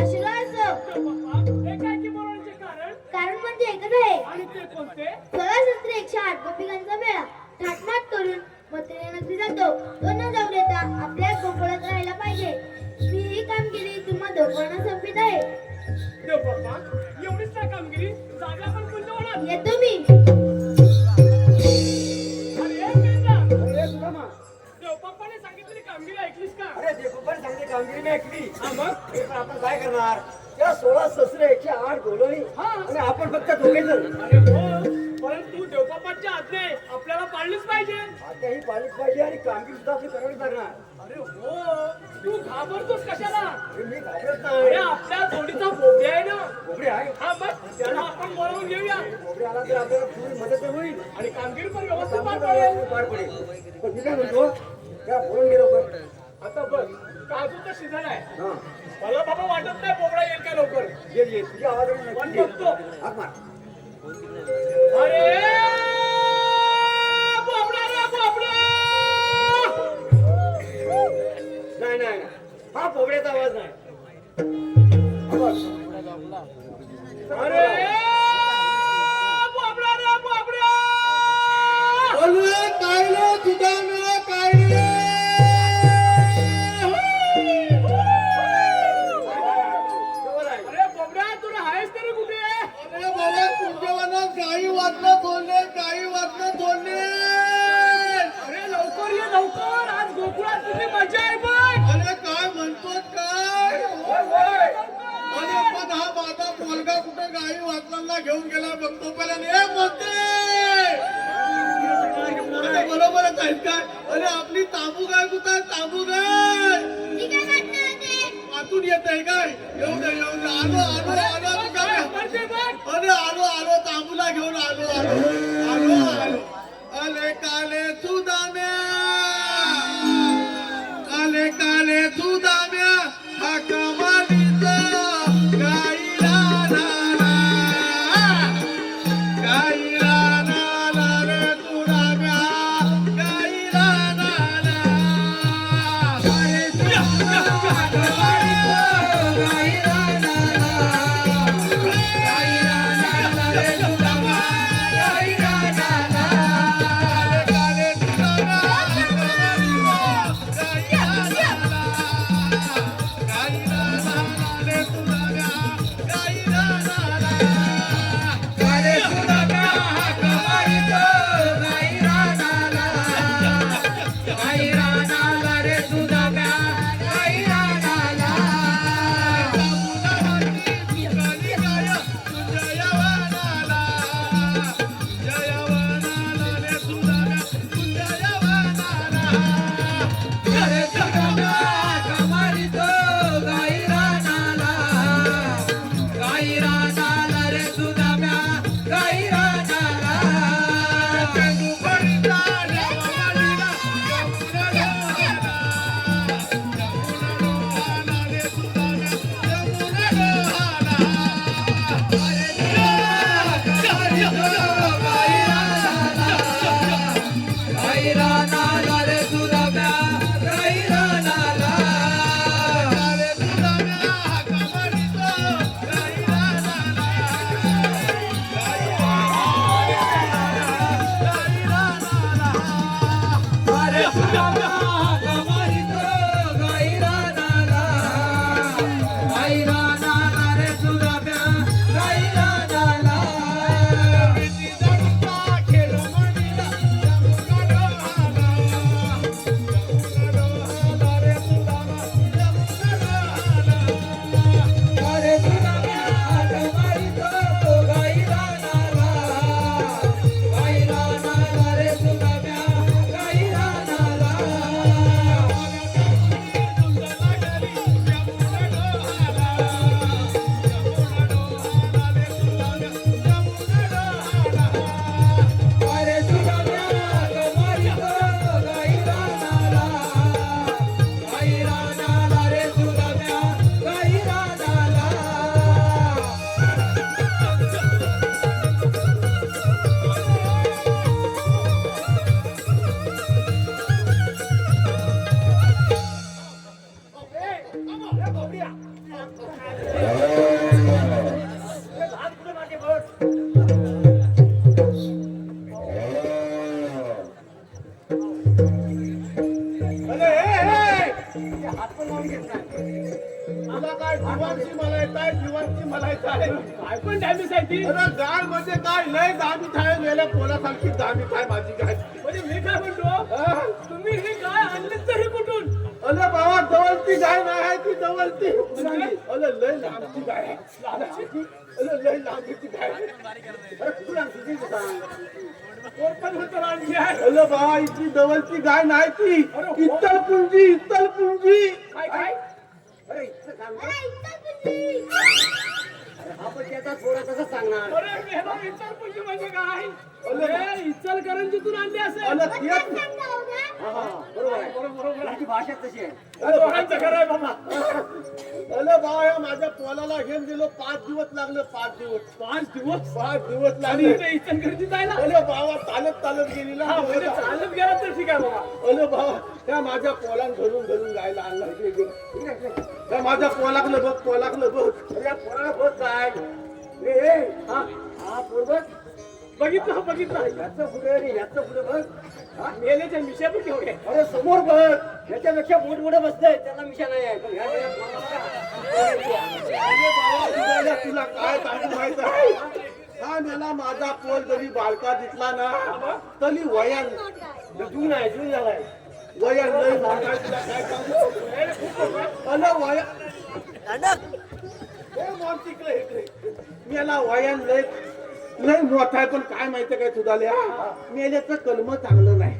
आशीर्वाद असो. कारण म्हणजे एकच आहे. सोळा शस्त्र 108 गोपिकांचा मेळा थाटमाट करून मथुरा नगरी जातो. तो न जाऊ देता आपल्या गोकुळात राहायला पाहिजे. मी ही कामगिरी तुम्हा दोघांना संपित आहे. येतो मी. अरे सुदामा, अरे देवबापाने सांगितली कामगिरी मी ऐकली. हे पण आपण काय करणार? त्या 16 शस्त्र 108 गोलोनी आणि आपण फक्त दोघे जण. परंतु देवबापांच्या आज्ञा आहे, आपल्याला पाळलीच पाहिजे. आताही पाहिलीच पाहिजे आणि कामगिरी सुद्धा आपली करावीच लागणार. अरे हो, तू घाबरतोस कशाला? हे मी घाबरत अरे नाही. आपल्या जोडीचा बोबडे आहे ना. बोबडे आहे. हा मग त्याला आपण बोलावून घेऊया बोबडे आला तर आपल्याला थोडी मदत तर होईल. आणि कामगिरी पण व्यवस्थित पार पडेल. पार पडेल. पण मी काय म्हणतो, त्या बोलून गेलो पण. आता बघ, काजूचा सीझन आहे. हा, मला बाबा वाटत नाही बोबडा येईल का लवकर. ये तुझ्या आवाजाने पण नक्की ये. बघतो. हाक मार. अरे बोबडा रे बोबडा. नाही नाही, हा बोबड्याचा आवाज नाही. आवाज. अरे बोबडा रे बोबडा. बोलवे काय रे तुझा मेळा काय रे? जवळ आहे. अरे बोबडा, तुला आहेस तरी कुठे? अरे बाबा तुमच्या मनात गाई वाटणं थोडले, गाई वाटणं थोडले. अरे लवकर ये लवकर, आज गोकुळात तुझी मजा आहे बघ. अरे काय म्हणतोस काय? अरे पण हा माझा मुलगा कुठे गाई वाटणाला घेऊन गेला बघतो पहिला. हे म्हणते अरे बरोबरच आहेत काय? अरे आपली ताबू गाय कुठे आहे? ताबू गाय मी काय म्हणणार ते? आतून येत आहे काय? येऊ दे येऊ दे. आलो आलो आलो तू काय? म्हणजे बघ. अरे आलो आलो तांबूला घेऊन आलो आलो आलो आलो. आले काले सुदाम्या, आले काले सुदाम्या, हा कमालीचा गाईला नाला, गाईला नाला रे सुदाम्या, गाईला नाला. गाईरा हात पण लावून घेत नाही. तुला काय जीवांची मला येत आहे, जीवांची मला येत आहे. काय पण डॅमेज आहे ती. अरे गाय म्हणजे काय लय दाबीत आहे, गेल्या पोलासारखी दाबीत आहे माझी गाय. म्हणजे मी काय म्हणतो, तुम्ही ही गाय आणलीच तरी कुठून? अरे बाबा जवळची गाय नाही आहे ती जवळची. अरे लय लांबची गाय आहे. अरे लय लांबची गाय आहे. अरे कुठून आणली ती सांग. कोण होतं आणली आहे? अरे बाबा इतकी जवळची गाय नाही ती. इत्तलपुंजी इत्तलपुंजी. काय काय? अरे आपण त्याचा थोडं कसं सांगणार? अरे मेहना इचलकरंजी म्हणजे काय? अरे इचलकरंजीतून आणली असेल. अरे तेच. बरोबर आहे. बरोबर आहे. तुमची भाषा तशी आहे. दोघांचं खरं आहे बाबा. अरे बाबा या माझ्या पोलाला घेऊन गेलो 5 दिवस लागले. 5 दिवस 5 दिवस आणि लागले. इथे इचलकरंजी जायला अरे बाबा चालत गेली ना. म्हणजे चालत गेला तर ठीक आहे बाबा. अरे बाबा त्या माझ्या पोलान धरून गायला आणला. त्या माझ्या पोलाकलं बघ पोलाकलं बघ. अरे या पोराला बघ काय. हा पोर बघ. बघितलं याचं पुढे आणि याचं पुढे बघ. मेलेच्या मिशा पण केवढे. अरे समोर बघ. याच्यापेक्षा मोठमोठं बसतंय त्याला मिशा नाही आहे. पण ह्या अरे बाबा तुला काय सांगू माहित आहे. हा मला माझा पोल जरी बाळका दिसला ना तरी वयान जून आहे. जून झालाय. वयान लय मोठा आहे. तुला काय सांगू. अरे वया हे मोठीकडे इकडे. मला वयान लय मोठा आहे. पण काय माहितीये काय तुझ्या मेल्याचं कलम चांगलं नाही.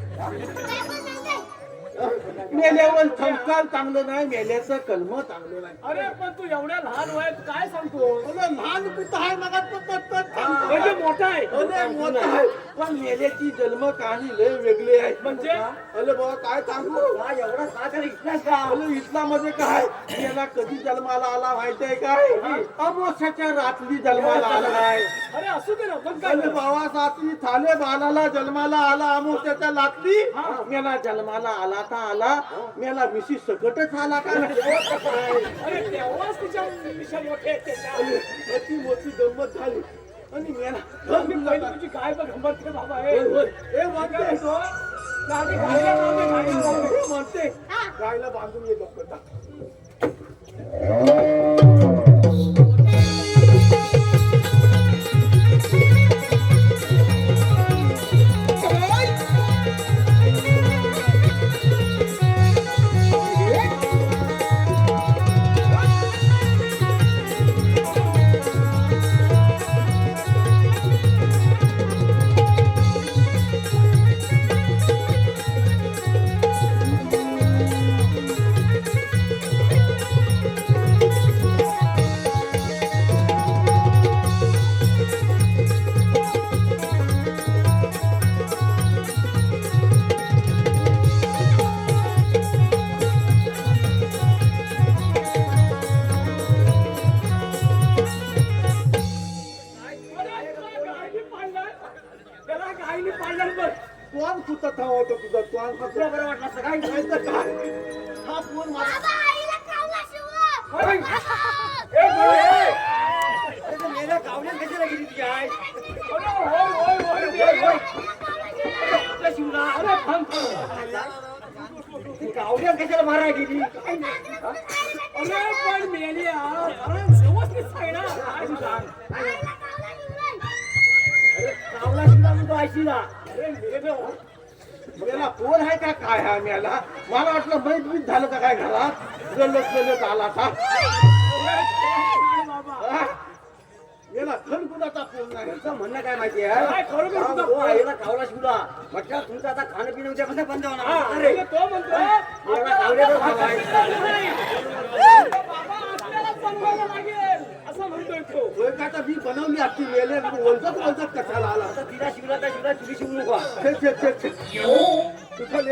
मेल्यावर संस्कार चांगलं नाही. मेल्याचं कलम चांगलं नाही. अरे पण तू एवढ्या लहान वयात काय सांगतो? अरे लहान कुठं आहे मग म्हणजे मोठा आहे. अरे मोठा आहे. पण मेल्याची जन्म कहाणी लय वेगळी आहे. म्हणजे? अरे बाबा काय सांगू. हा एवढा साखर इथलाच का? अरे इस्लामध्ये काय याला कधी जन्माला आला माहितीये काय. अमावस्याच्या रात्री जन्माला आला आहे. अरे असू दे ना पण काय अरे बाबा सात्री थाले बालाला जन्माला आला अमावस्याच्या रात्री. मेला जन्माला आला तर आला. मेला विशी सकटच आला का. अरे तेव्हाच तिच्या मिशा मोठे आहेत त्याच्या. अति मोठी गंमत झाली. आणि मेला तुझी काय बघ म्हणते बाबा हे हे म्हणते तो. हे म्हणते गायला बांधून ये लोक. कोण कुठं थांबवतो तुझं कोण तुला बरं वाटलं असतं काय? माहित काय. हा फोन माझा. अरे ते मेल्या कावल्यात कशाला गेली तुझी आई? आपल्या शिवला. ती कावल्यात कशाला मारायला गेली? काय नाही. हा? अरे पण मेली यार. अरे व्यवस्थित सांग ना. काय सांग. अरे कावला शिवला म्हणतो आयशीला. अरे मेलं. मेला फोन आहे का काय हा मेला. मला वाटलं मैत्रीत झालं का काय घरात. गलत आला का. हा? मेला खन कुणाचा फोन नाही. तुमचं म्हणणं काय माहिती काय आहे? खरोखर तुझा तो आईला कावला शिवला. म्हटलं तुमचं आता खाणं पिणं उद्यापासून बंद होणार. अरे अरे तो म्हणतो मला कावल्याचं भाव आहे. बाबा आपल्याला बनवायला लागेल असं म्हणतोय तो. होय का तर मी बनवली असती मेले ओलजत कशाला आला. आता तिला शिवला तर शिवला तुझी शिवू नको. कुठं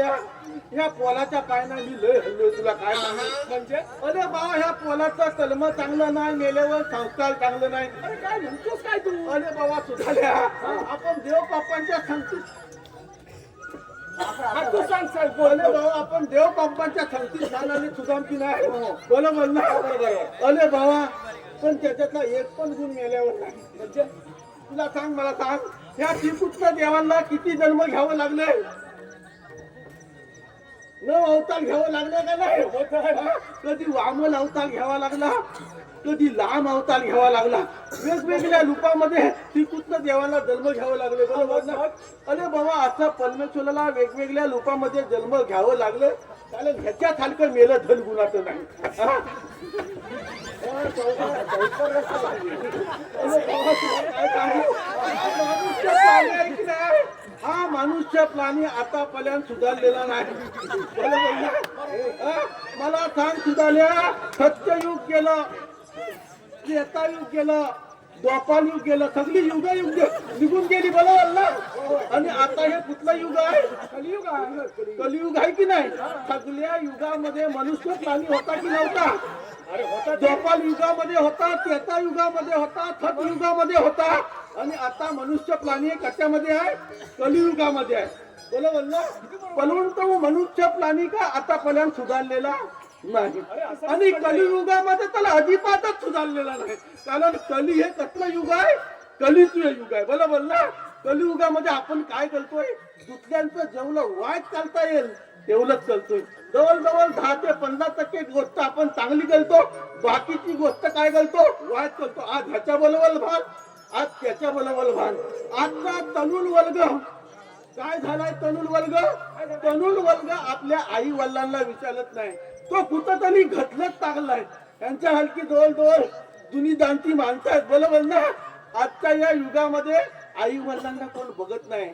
या पोलाच्या पायना मी लय हल्लोय. तुला काय सांगू. म्हणजे अरे बाबा ह्या पोलाचं कलम चांगलं नाही. मेल्यावर संस्कार चांगलं नाही. अरे काय म्हणतोस काय तू. अरे बाबा सुधारल्या आपण देव बाप्पांच्या संगतीत. हा, तू सांग सांग बोल. अरे बाबा आपण देव बाप्पांच्या संगतीत झाल्याने सुधामती नाही. बरोबर ना. अरे बाबा पण त्याच्यातला एक पण गुण मेल्यावर नाही. म्हणजे तुला सांग मला सांग या श्रीकृष्ण देवांना किती जन्म घ्यावं लागले. न अवतार घ्यावं लागलं का नाही हा? कधी वामन अवतार घ्यावा लागला, कधी लांब अवतार घ्यावा लागला, वेगवेगळ्या रूपामध्ये श्रीकृष्ण देवाला जन्म घ्यावं लागले, बरोबर ना? अरे बाबा, आता परमेश्वराला वेगवेगळ्या रूपामध्ये जन्म घ्यावं लागलं, त्याला ह्याच्या सारखं मेलं धन गुणाचं नाही हा? मनुष्य प्राणी आहे की नाही? हा मनुष्य प्राणी आतापर्यंत सुधारलेला नाही, बरोबर ना? हा? मला सांग सुधारल्या, सत्ययुग गेलं, त्रेतायुग गेलं, द्वापारयुग गेलं, सगळी युग निघून गेली, बरोबर ना? आणि आता हे कुठलं युग आहे? कलियुग आहे. कलियुग आहे की नाही? सगळ्या युगामध्ये मनुष्य प्राणी होता की नव्हता? द्वापार युगामध्ये होता, त्रेता युगामध्ये होता, सत युगामध्ये होता, आणि आता मनुष्य प्राणी कशामध्ये आहे? कलियुगामध्ये आहे, बरोबर ना? परंतु मनुष्य प्राणी का आतापर्यंत सुधारलेला नाही, आणि कलियुगामध्ये त्याला अजिबातच सुधारलेला नाही. कारण कली हे कसलं युग आहे? कलियुग युग आहे, बरोबर ना? कलियुगामध्ये आपण काय करतोय? दुसऱ्यांचं जेवढं वाईट चालता येईल तेवढंच करतोय. जवळजवळ 10 ते 15% गोष्ट आपण चांगली करतो, बाकीची गोष्ट काय करतो? वाईट करतो. आज ह्याच्या बरोबर भान, आज त्याच्या बरोबर भान. आजचा तरुण वर्ग काय झालाय? तरुण वर्ग आपल्या आई वडिलांना विचारत नाही, तो कुठंतरी घटलत टाकलाय. त्यांच्या हलकी जवळ जुनी दांती माणसं आहेत, बरोबर ना? आजच्या या युगामध्ये आई वडिलांना कोण बघत नाही.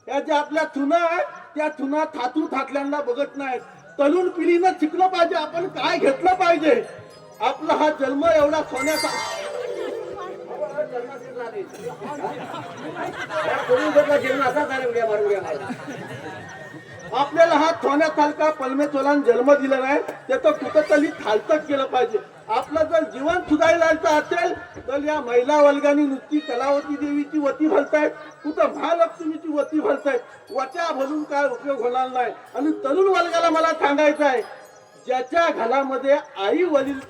त्या ज्या आपल्या थुना आहेत त्या थुना थातू थाटल्यांना बघत नाहीत. तरुण पिढीनं शिकलं पाहिजे, आपण काय घेतलं पाहिजे. आपला हा जन्म एवढा सोन्याचा आपल्याला हा सोन्यासारखा परमेश्वराने जन्म दिला नाही, त्याचं कुठंतरी खालतच केलं पाहिजे. आपलं जर जीवन सुधारायचं असेल तर या महिला वर्गाने नुसती कलावती देवीची वती भरतायत, कुठं महालक्ष्मीची वती भरतायत. वच्या भरून काय उपयोग होणार नाही. आणि तरुण वर्गाला मला सांगायचं आहे, ज्याच्या घरामध्ये आई वडील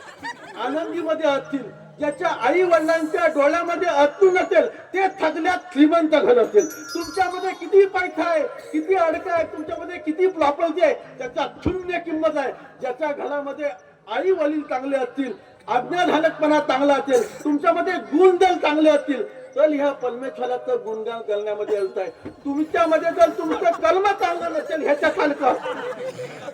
आनंदीमध्ये असतील, ज्याच्या आई वडिलांच्या डोळ्यामध्ये अश्रू नसेल, ते सगळ्यात श्रीमंत घर असेल. तुमच्यामध्ये किती पैसा आहे, किती अडका आहे, तुमच्यामध्ये किती प्रॉपर्टी आहे, त्याचा शून्य किंमत आहे. ज्याच्या घरामध्ये आई वडील चांगले असतील, आज्ञाधारकपणा चांगला असेल, तुमच्यामध्ये गुण जर चांगले असतील, तर ह्या परमेश्वराचं गुणगान करण्यामध्ये अर्थ आहे. तुमच्यामध्ये जर तुमचं कर्म चांगलं नसेल ह्याच्या सारखं,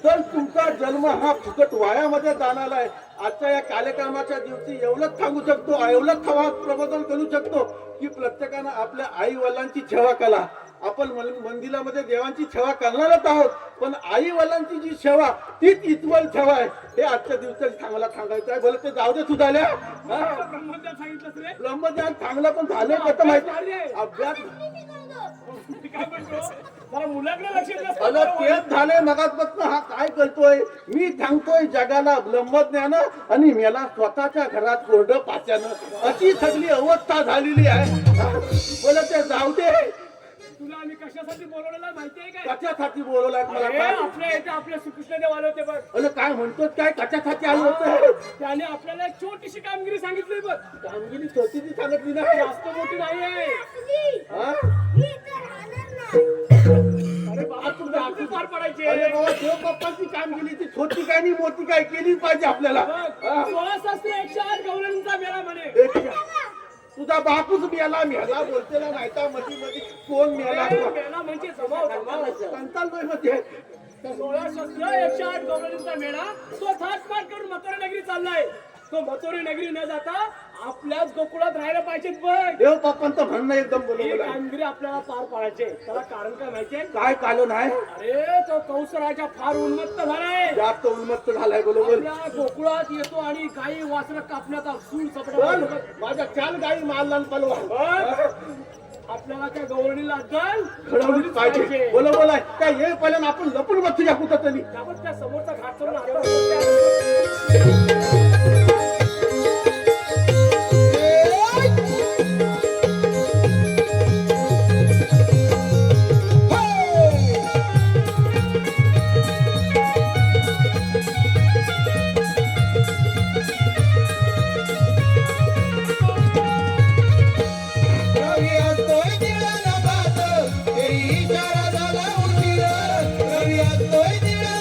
तर तुमचा जन्म हा फुकट वायामध्ये जाणार आहे. आजच्या या कार्यक्रमाच्या दिवशी एवढंच सांगू शकतो, एवढंच प्रबोधन करू शकतो की प्रत्येकानं आपल्या आई वडिलांची सेवा करा. आपण मंदिरामध्ये देवांची सेवा करणारच आहोत, पण आई वडिलांची जी सेवा तीच इतवल सेवा आहे, हे आजच्या दिवसात मला सांगायचं आहे. भले ते जाऊ दे सुधारल्या, ब्रह्मज्ञान चांगलं पण झालं कसं माहिती? अभ्यास तेच झालंय. मगाचपासून हा काय करतोय? मी सांगतोय जगाला ब्रह्मज्ञान आणि मला स्वतःच्या घरात कोरडं पाच्यानं, अशी सगळी अवस्था झालेली आहे. बोला ते जाऊ दे. तुला आम्ही कशासाठी बोलवलेला माहितीये काय? कशासाठी बोलवलाय मला? आपल्या इथे आपले श्रीकृष्णदेव आले होते बघ. अरे काय म्हणतो? काय कशासाठी आलो होतो? त्याने आपल्याला एक छोटीशी कामगिरी सांगितली बघ. कामगिरी छोटीची सांगितली नाही, जास्त मोठी नाही आहे. हा? अरे बाबा, तुला आपली पार पडायची. अरे बाबा, देव बाप्पाची कामगिरीची छोटी काय नाही मोठी काय केली पाहिजे आपल्याला. हा? 16,108 गवळणींचा मेळा म्हणे. तुझा बापूच मेला बोलतेला नाही का? मध्ये मध्ये कोण मेला? मेळा म्हणजे जमाव मध्ये 16,108 गवळणींचा मेळा तो थाटमाट करून मथुरा नगरी चाललाय. तो मथुरा नगरी न जाता आपल्याच गोकुळात राहायला पाहिजेत बघ. देव बाप्पांचं म्हणणं एकदम ही बरोबर आहे. कामगिरी आपल्याला पार पाडायचे. त्याला कारण काय माहितीये? काय कालो नाही? अरे तो कंसराजा फार उन्मत्त झालाय, जास्त उन्मत्त झालाय. बरोबर. आपल्या गोकुळात येतो आणि गाई वासरं कापण्याचा सूळ पण सपडा. माझ्या 4 गाई मारला पलवा. आपल्याला त्या गवळणीला अद्दल घडवलीच पाहिजे. बरोबर आहे. त्या येईपर्यंत आपण लपून बसूया कुठं तरी. त्यामुळे त्या समोरचा घाट चढून आपल्याला रवी असतोय निळा भात, तेरी इशारा झाला उशीर. रवी असतोय निळा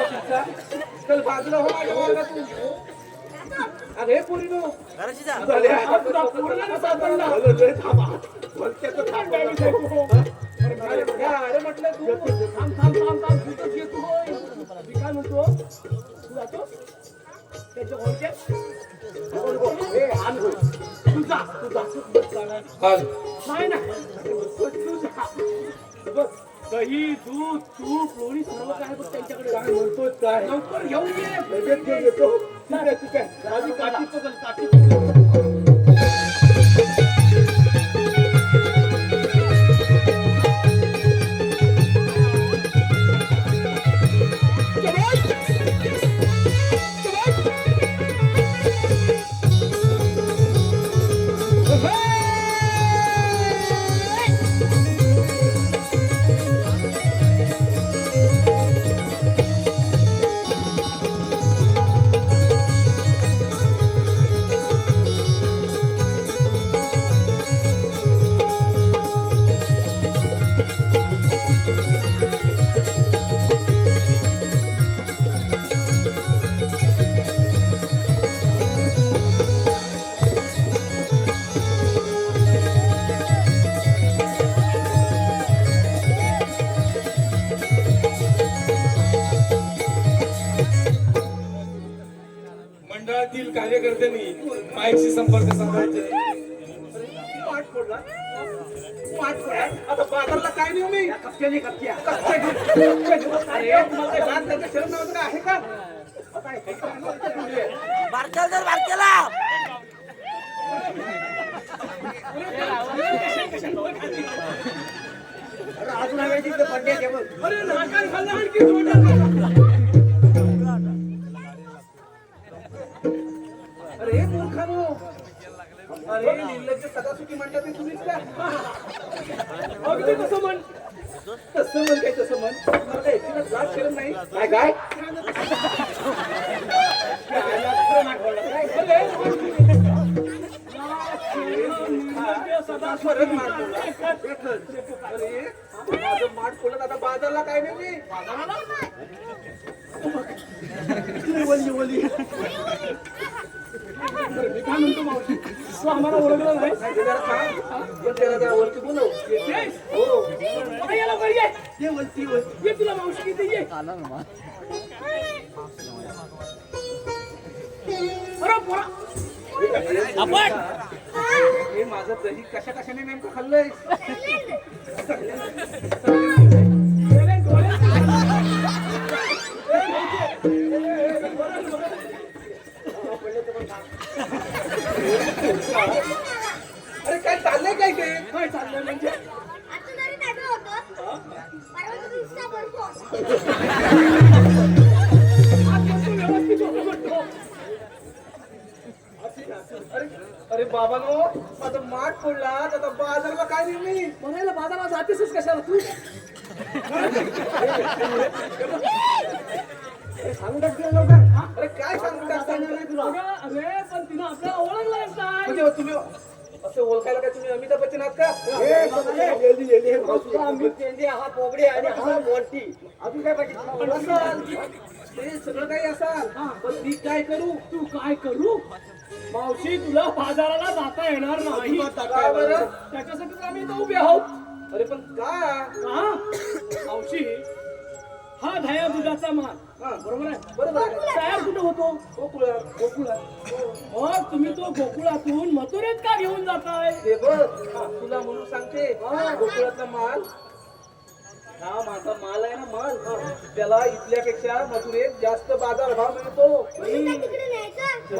चिंचा. चल बाजूला हो माझ्या मार्गातून. अरे पुरी नो अरे म्हटलं तू मी काय म्हणतो तू जातो त्याच्या ओळखेत नाही ना बघ दही दूध तूप लोणी सर्व काय बघ त्यांच्याकडे काय म्हणतोय काय लवकर घेऊन ये लगेच घेऊन येतो ठीक आहे ठीक आहे आधी काठी पकड काठी पकड मंडळातील कार्यकर्त्यांनी माईकशी संपर्क साधायचे. पाठ फोडला आता बाजारला काय नेऊ मी कपक्याने कपक्या अरे तुम्हाला काय जात त्याचं शरण नावाचं काय आहे का अजून हवे तिथे पडले ते बघ. अरे नाकाल खाल्ला आणखी तोंडात अरे मूर्खानो अरे निर्लज्ज सदासुखी म्हणतात ते तुम्हीच का अगदी तसं म्हण तसं म्हण काय तसं म्हण मला काय याची जात शरम नाही काय काय परत मार फोडला. अरे माझं माठ फोडलं आता बाजारला काय नाही मी मी काय म्हणतो मावशी तू आम्हाला ओळखलं नाही जरा थांब. पण त्याला जरा वरती बोलव येतेस? हो बघा याला वर ये. ये तुला मावशी किती ये अरे पोरा. हे माझं दही कशा कशाने नेमकं खाल्लंय अरे काय चाललंय काय ते काय चाललंय म्हणजे आता जरी नाटक होतं परवा दिवसा बोलतो आजपासून व्यवस्थित होतं म्हणतो. अरे अरे बाबानो माझं माठ फोडला आता बाजारला काय नाही मी म्हणायला बाजारात जातेसच कशाला तू सांगू टाकते लवकर अरे काय सांगू टाकता अगं, अरे पण तिनं आपल्याला ओळखलंच नाही म्हणजे तुम्ही असं ओळखायला काय तुम्ही अमिताभ बच्चन आहात का आम्ही पेंडे हा पोबडे आणि हा मोठी अजून काय पाहिजे असाल ते सगळं काही असाल पण मी काय करू तू काय करू मावशी तुला बाजाराला जाता येणार नाही का बरं त्याच्यासाठीच आम्ही इथं उभे आहोत अरे पण का का मावशी हा दह्या दुधाचा माल हा बरोबर आहे बरोबर आहे तयार कुठं होतो गोकुळात मग तुम्ही तो गोकुळातून मथुरेत का घेऊन जाताय ते बघ तुला म्हणून सांगते गोकुळातला माल हा माझा माल आहे ना माल त्याला इथल्यापेक्षा मथुरेत जास्त बाजार भाव मिळतो तिकडे न्यायचं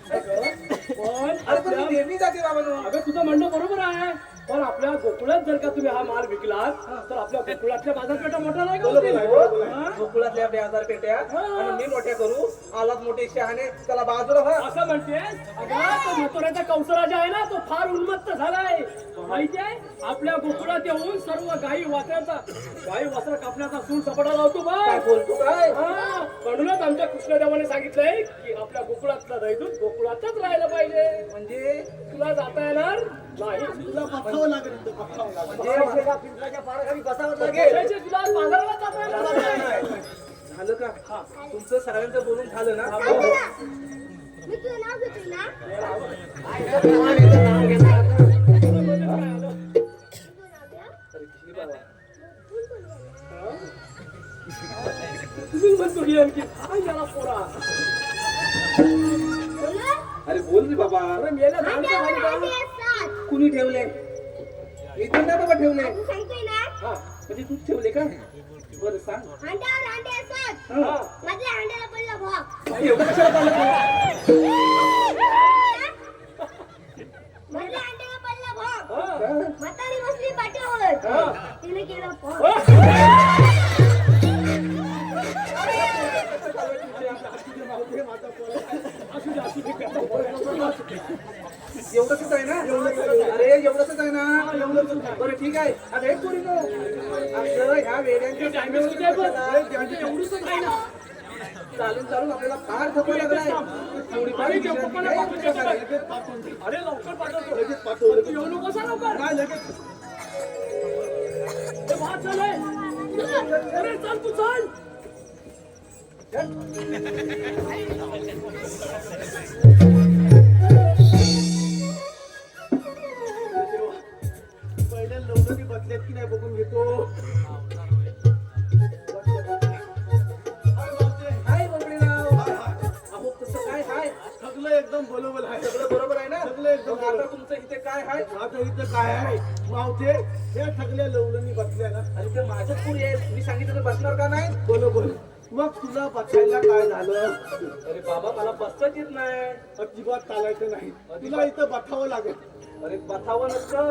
पण अरे पण मी नेहमी जाते बाबांनो अगं तुझं म्हणणं बरोबर आहे पण आपल्या गोकुळात जर का तुम्ही हा माल विकलात तर आपल्या गोकुळातल्या बाजारपेठा मोठा नाही का होतील? हा? गोकुळातल्या बाजारपेठ्या आणि मी मोठ्या करू आलात मोठे शहाणे त्याला बाजूला व्हा असं म्हणतेस अगं तो मथुरेचा कंसराजा आहे ना तो फार उन्मत्त झालाय माहितीये आपल्या गोकुळात येऊन सर्व गाई वासरा कापण्याचा सूर सपाटा लावतो बा काय बोलतो काय म्हणूनच आमच्या कृष्णदेवाने सांगितलंय की आपल्या गोकुळातलं दैदूत गोकुळातच राहायला पाहिजे. म्हणजे तुला जाता येणार नाही. तुला बघावं लागेल इथं, बघावं लागेल. पैशाचे तुला बाजाराला जाता येणार नाही. झालं का? तुमचं सगळ्यांचं बोलून झालं ना? मी तुझं नाव घेतोय ना. तुम्ही म्हणतो की आणखी काय याला पोरा. बोला. अरे बोल रे बाबा. अरे मेल्या झाडच्या अंड्यावर खाली अंडे जाऊन असतात. कुणी ठेवले? इथं नाही बाबा ठेवले. तू सांगतोय ना. हा म्हणजे तूच ठेवले का? बरं सांग. अंड्यावर अंडे असतात. हा. मधल्या अंड्याला पडला भाग. एवढं कशाला चाललं तू? मधल्या अंड्याला पडला भाग. हा. म्हातारी बसली पाठीवर. हा. तिने केला भाग. एवढंच आहे ना? अरे एवढंच आहे ना? बरं ठीक आहे. आता एक पोरी नो. आपलं ह्या वेड्यांच्या एवढंच आहे ना. चालून चालून आपल्याला फार थकवा लागलाय. थोडीफार अरे विश्रांती पप्पाला घे. पाठवून द्या. अरे लवकर पाठवतो. तू येऊ नकोस हा लवकर. हे भात झालंय. अरे चल तू चल. पहिल्या लवकरी बदल्यात की नाही बघून घेतो. हाय बबडीराव. अहो कसं काय हाय? सगळं एकदम बरोबर आहे. सगळं बरोबर आहे ना? सगळं एकदम मग आता बरोबर. तुमचं इथे काय हाय? आता इथं काय आहे मावते या सगळ्या लवलनी बसल्या ना आणि ते माझ्याच पोरी आहे. मी सांगितलं तर बसणार का नाही? बरोबर. मग तुला बसायला काय झालं? अरे बाबा मला बसताच येत नाही. अजिबात चालायचं नाही. तुला इथं बसावं लागेल. अरे बसावं नसतं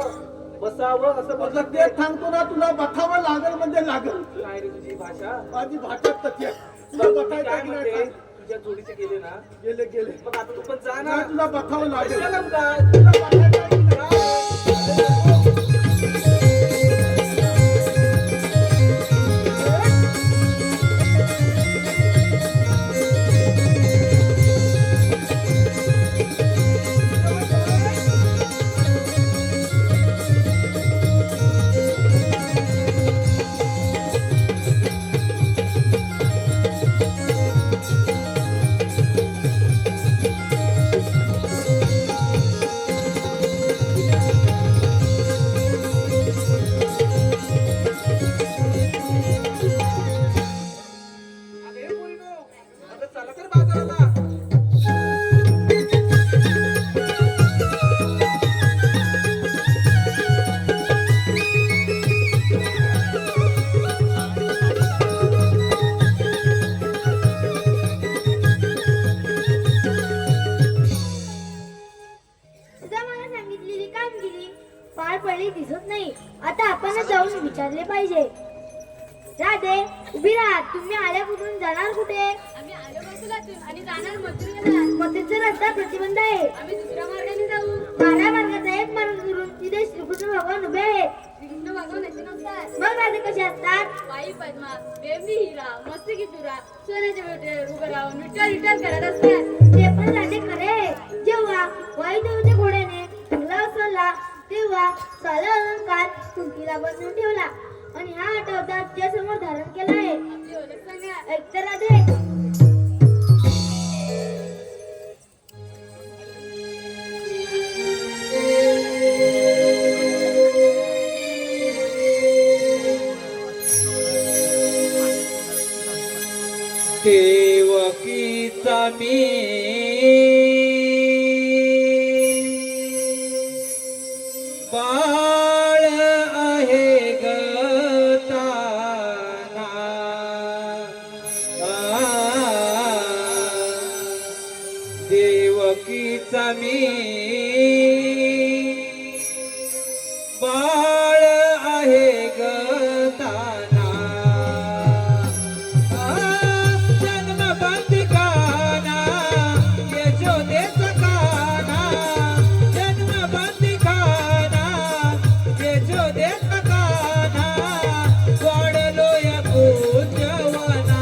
बसावं असं म्हटलं बोलत ते सांगतो ना तुला बसावं लागेल म्हणजे लागेल. नाही रे तुझी भाषा. माझी भाषा तशी आहे. तुला मी बसायचं काय की नाही म्हणते, सांग. तुझ्या जोडीचे गेले ना गेले गेले. मग आता तू पण जा ना. ना तुला बसावं लागेल. कशाला उगाच? तुला बसायचं की नाही? अगं हे पोरीनो, अगं चला तर बाजाराला. तुझा मला सांगितलेली कामगिरी पार पडली दिसत नाही. आता आपणच जाऊन विचारले पाहिजे. राधे उभी राहा. तुम्ही आल्या कुठून जाणार कुठे? आम्ही आलो बाजूलातून आणि जाणार मथुरेला. मथुरेचा रस्ता प्रतिबंध आहे. आम्ही दुसऱ्या मार्गाने जाऊ. 12 मार्गाचा एक मार्ग करून तिथे श्रीकृष्ण भगवान उभे आहेत. श्रीकृष्ण भगवान असे नसतात. मग राधे कसे असतात? बाई पद्मा, बेंबी हिरा, मस्तकी तुरा, सोन्याच्या बेटेवर उभं राहून विठ्ठल विठ्ठल करत असतात. ते पण राधे खरे आहे. जेव्हा वायुदेवाच्या घोड्याने तुला उचलला तेव्हा साला अलंकार कुंतीला बनवून ठेवला आणि हा आठवता त्या समोर धारण केला आहे. आपली ओळख सांगा. ऐकतं राधे? देवकीचा मी बाळ आहे गताना देवकीचा मी बाळ आहे गताना जन्म बंदिकाना यशोदेचा काना जन्म बंदिकाना यशोदेचा काना वाढलो या पूजवना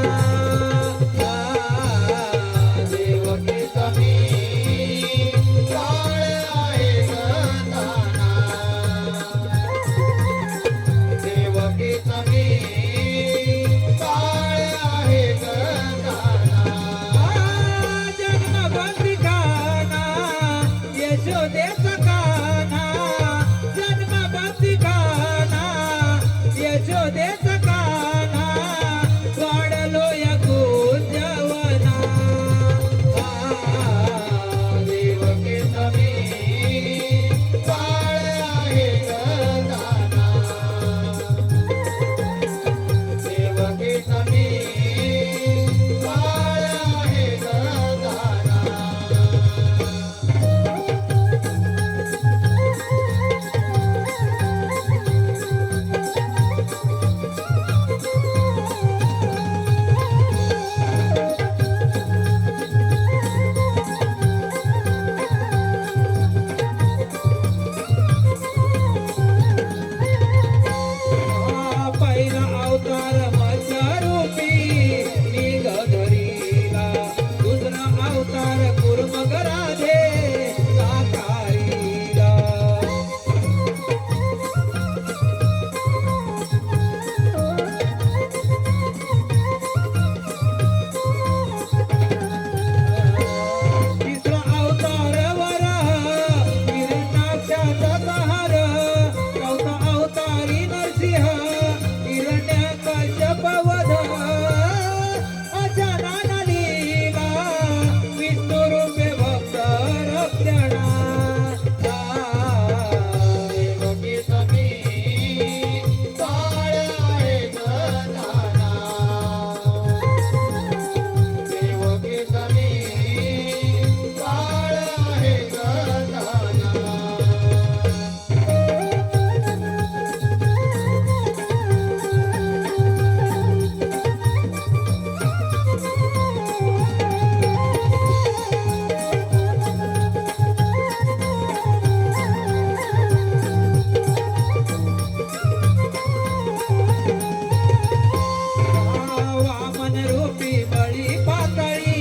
रूपी बळी पातळी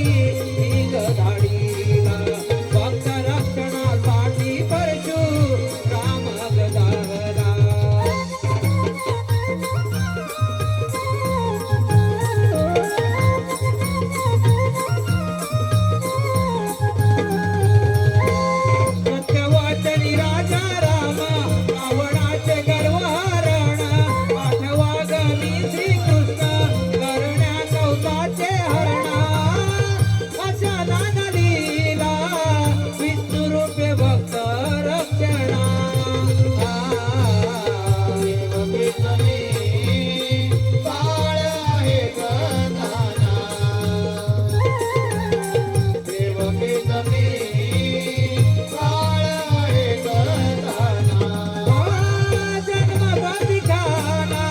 हीग धाडीला भक्त रक्षणासाठी परशु राम गदावला सत्यवाचनी राजा राम रावणाचे गर्वहरण आठवा गमी श्रीकृष्ण करण्या कौताचे हरण अशा नानलीला विष्णू रूपे भक्त रक्षणा बाळ आहे गणाना देवकी जमी जन्म बंदिखाना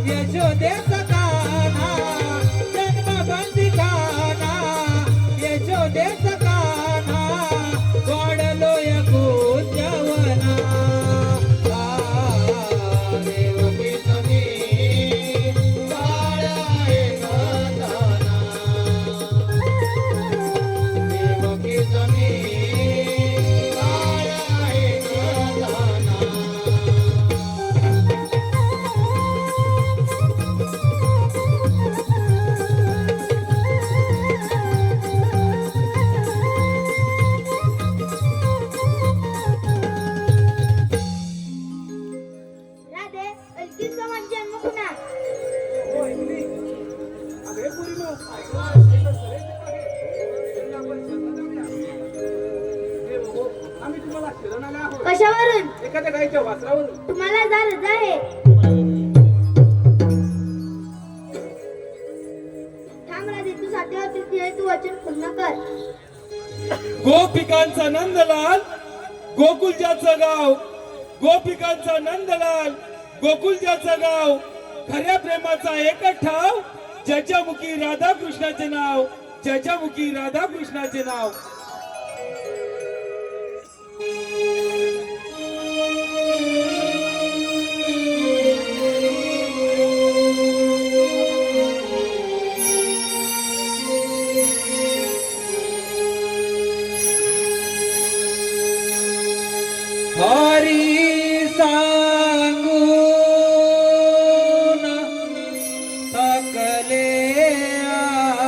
यशोदेचा काना जन्म बंदिखाना यशोदेचा काना वाढलो यकुंजवना देवकी जमी बाळ आहे गणाना देवकी जमी बाळ आहे गणाना राधे अलकीचा समान जन्म कुणा अरे पोरीनो, आम्ही तुम्हाला शरण आले आहोत कशावरून एखाद्या गायच्या वासरावरून. तुम्हाला जारज आहे थांब राधे तू सातव्या तिथी तू वचन पूर्ण कर गोपिकांचा नंदलाल गोकुलजाचं गाव, गोपिकांचा नंदलाल गोकुलजाचं गाव, खऱ्या प्रेमाचा एकच ठाव, ज्याच्या मुखी राधाकृष्णाचे नाव, ज्याच्या मुखी राधाकृष्णाचे नाव. हरी सांगून थकले आज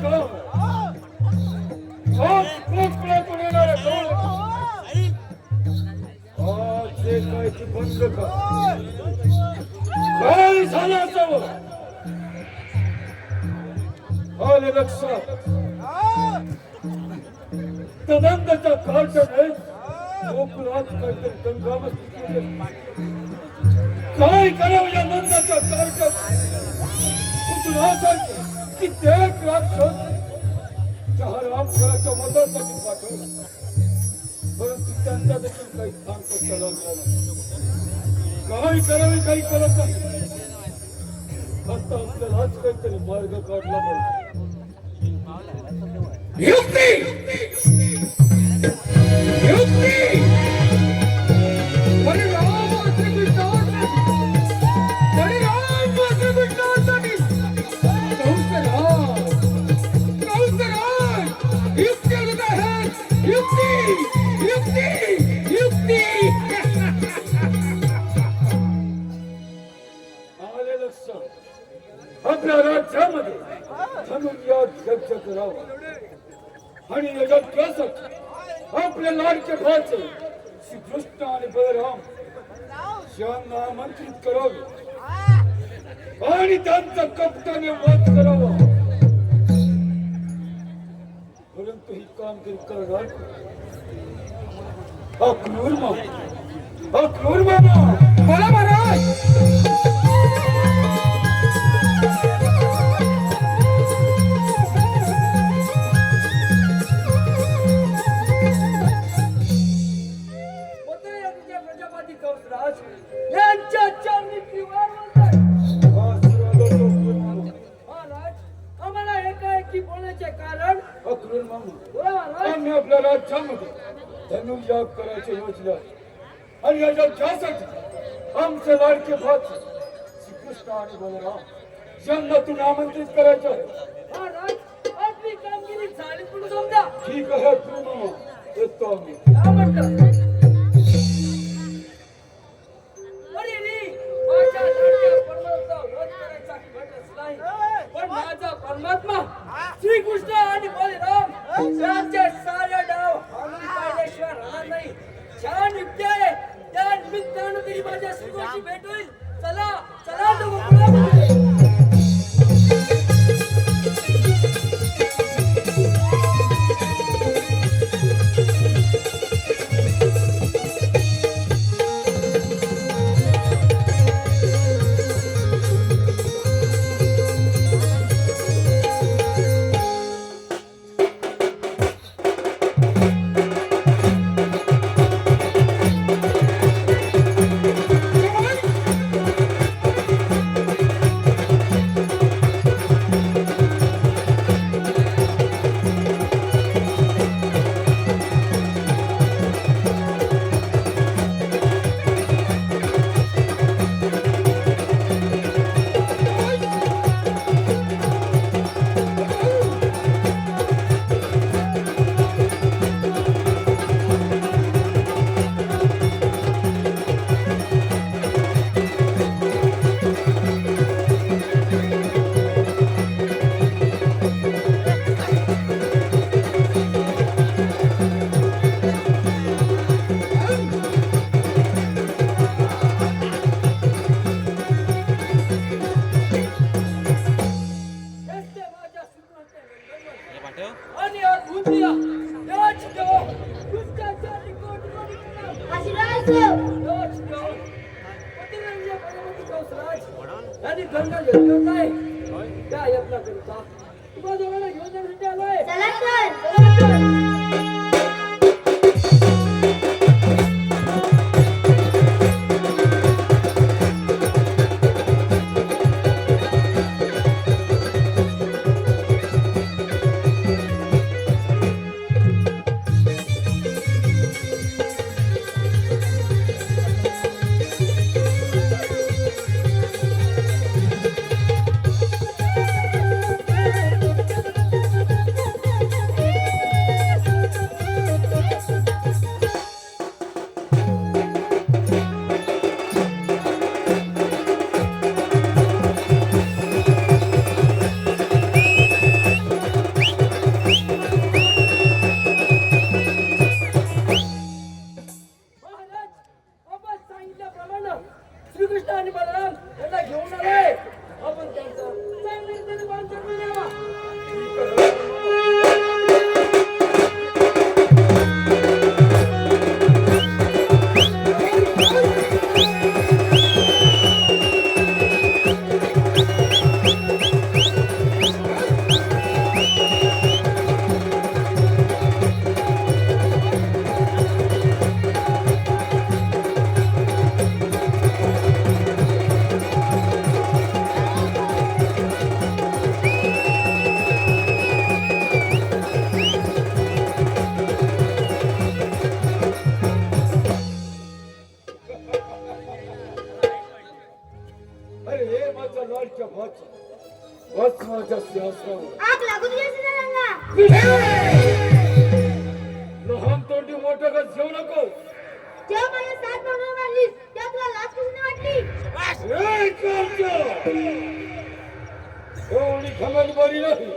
का कोकणातून येणाऱ्या गवळण आज जे काय ते बंद कर. काय झालं असावं आले लक्षात. तदंताच्या कार्टाने कोकणात काहीतरी दंगामस्ती केली. काय करावं या नंदाच्या कार्टात कुतुहासाठी कित्येक राक्षस रामफळाच्या मतासाठी पाठवलं, परंतु त्यांचा देखील काही स्थान पत्ता काय करावे काही कळत नाही. आता आपल्याला आज काहीतरी मार्ग काढला पाहिजे. युक्ती युक्ती आपल्या राज्यामध्ये धनुर्यात यज्ञ करावा आणि यज्ञासाठी आपले लाडके भाचे श्री कृष्ण आणि बलराम यांना आमंत्रित करावे आणि त्यांचा कपटाने वध करावा. परंतु ही कामगिरी करणार हा क्रूर मामा बोला महाराज. आम्ही आपल्या राज्यामध्ये धनुर्याग करायची योजना आणि या यज्ञासाठी आमचे लाडके भात श्रीकृष्ण आणि बलराम यांना तुम्ही आमंत्रित करायचं आहे. ठीक आहे मामा, येतो आम्ही. पण माझा परमात्मा श्रीकृष्ण आणि बलराम यांचे सारे डाव आम्ही पाहिल्याशिवाय राहणार नाही. छान युक्ती आहे, त्या निमित्तानं तरी माझ्या श्रीकृष्णाची भेट होईल. चला चला तो गोकुळामध्ये. आणि गंगा घेऊन काय काय आपला करता तुम्हा दोघांना घेऊन जाण्यासाठी आलोय. चला तर. करायचं चांगलं तरी बांधून द्यावा. अरे हे माझ्या लाडच्या भाचा बस माझ्या सिंहासनावर आग लागू तुझ्या सिंहासनाला. लहान तोंडी मोठं का जेवू नको. जेव्हा मला 7 म्हणून मारलीस तेव्हा तुला लाज कशी नाही वाटली? ए, कांच्या! एवढी खमनबारी नाही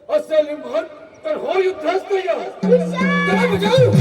असेल म्हण तर हो युद्धच तयार. चला बजाऊ.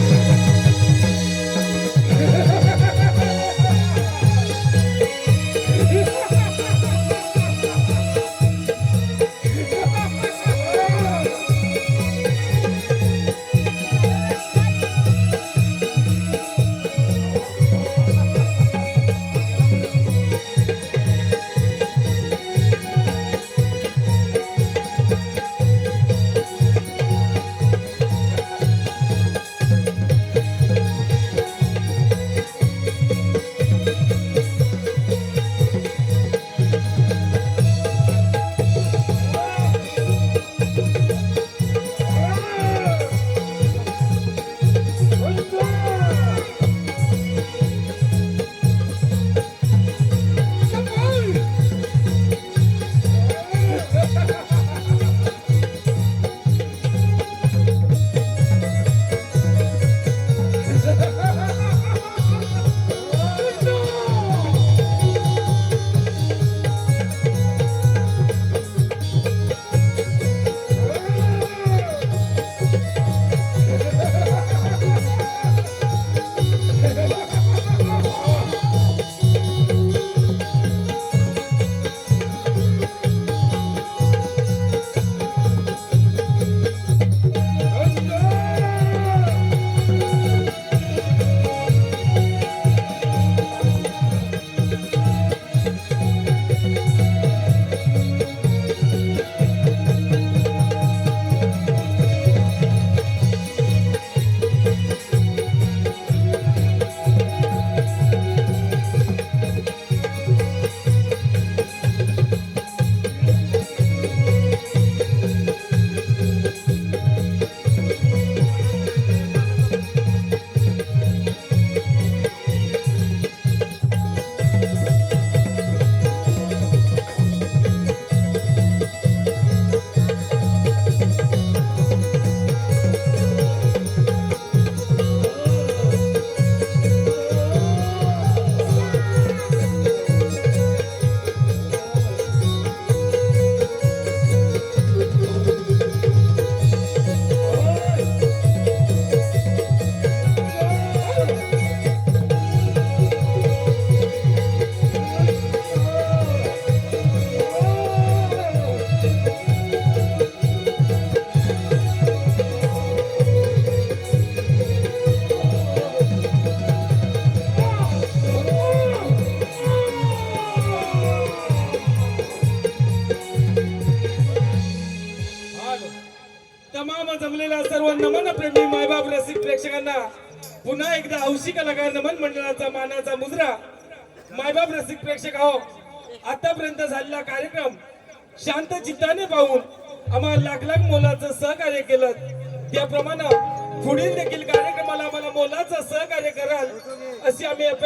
जमलेल्या सर्व नमन प्रेमी मायबाप रसिक प्रेक्षकांना पुन्हा एकदा हौशी कलाकार नमन मंडळाचा मानाचा मुजरा. मायबाप रसिक प्रेक्षक हो, आतापर्यंत झालेला कार्यक्रम शांत चित्ताने पाहून आम्हाला लाख लाख मोलाचं सहकार्य केलं. त्याप्रमाणे पुढील देखील कार्यक्रमाला आम्हाला मोलाचं सहकार्य कराल अशी आम्ही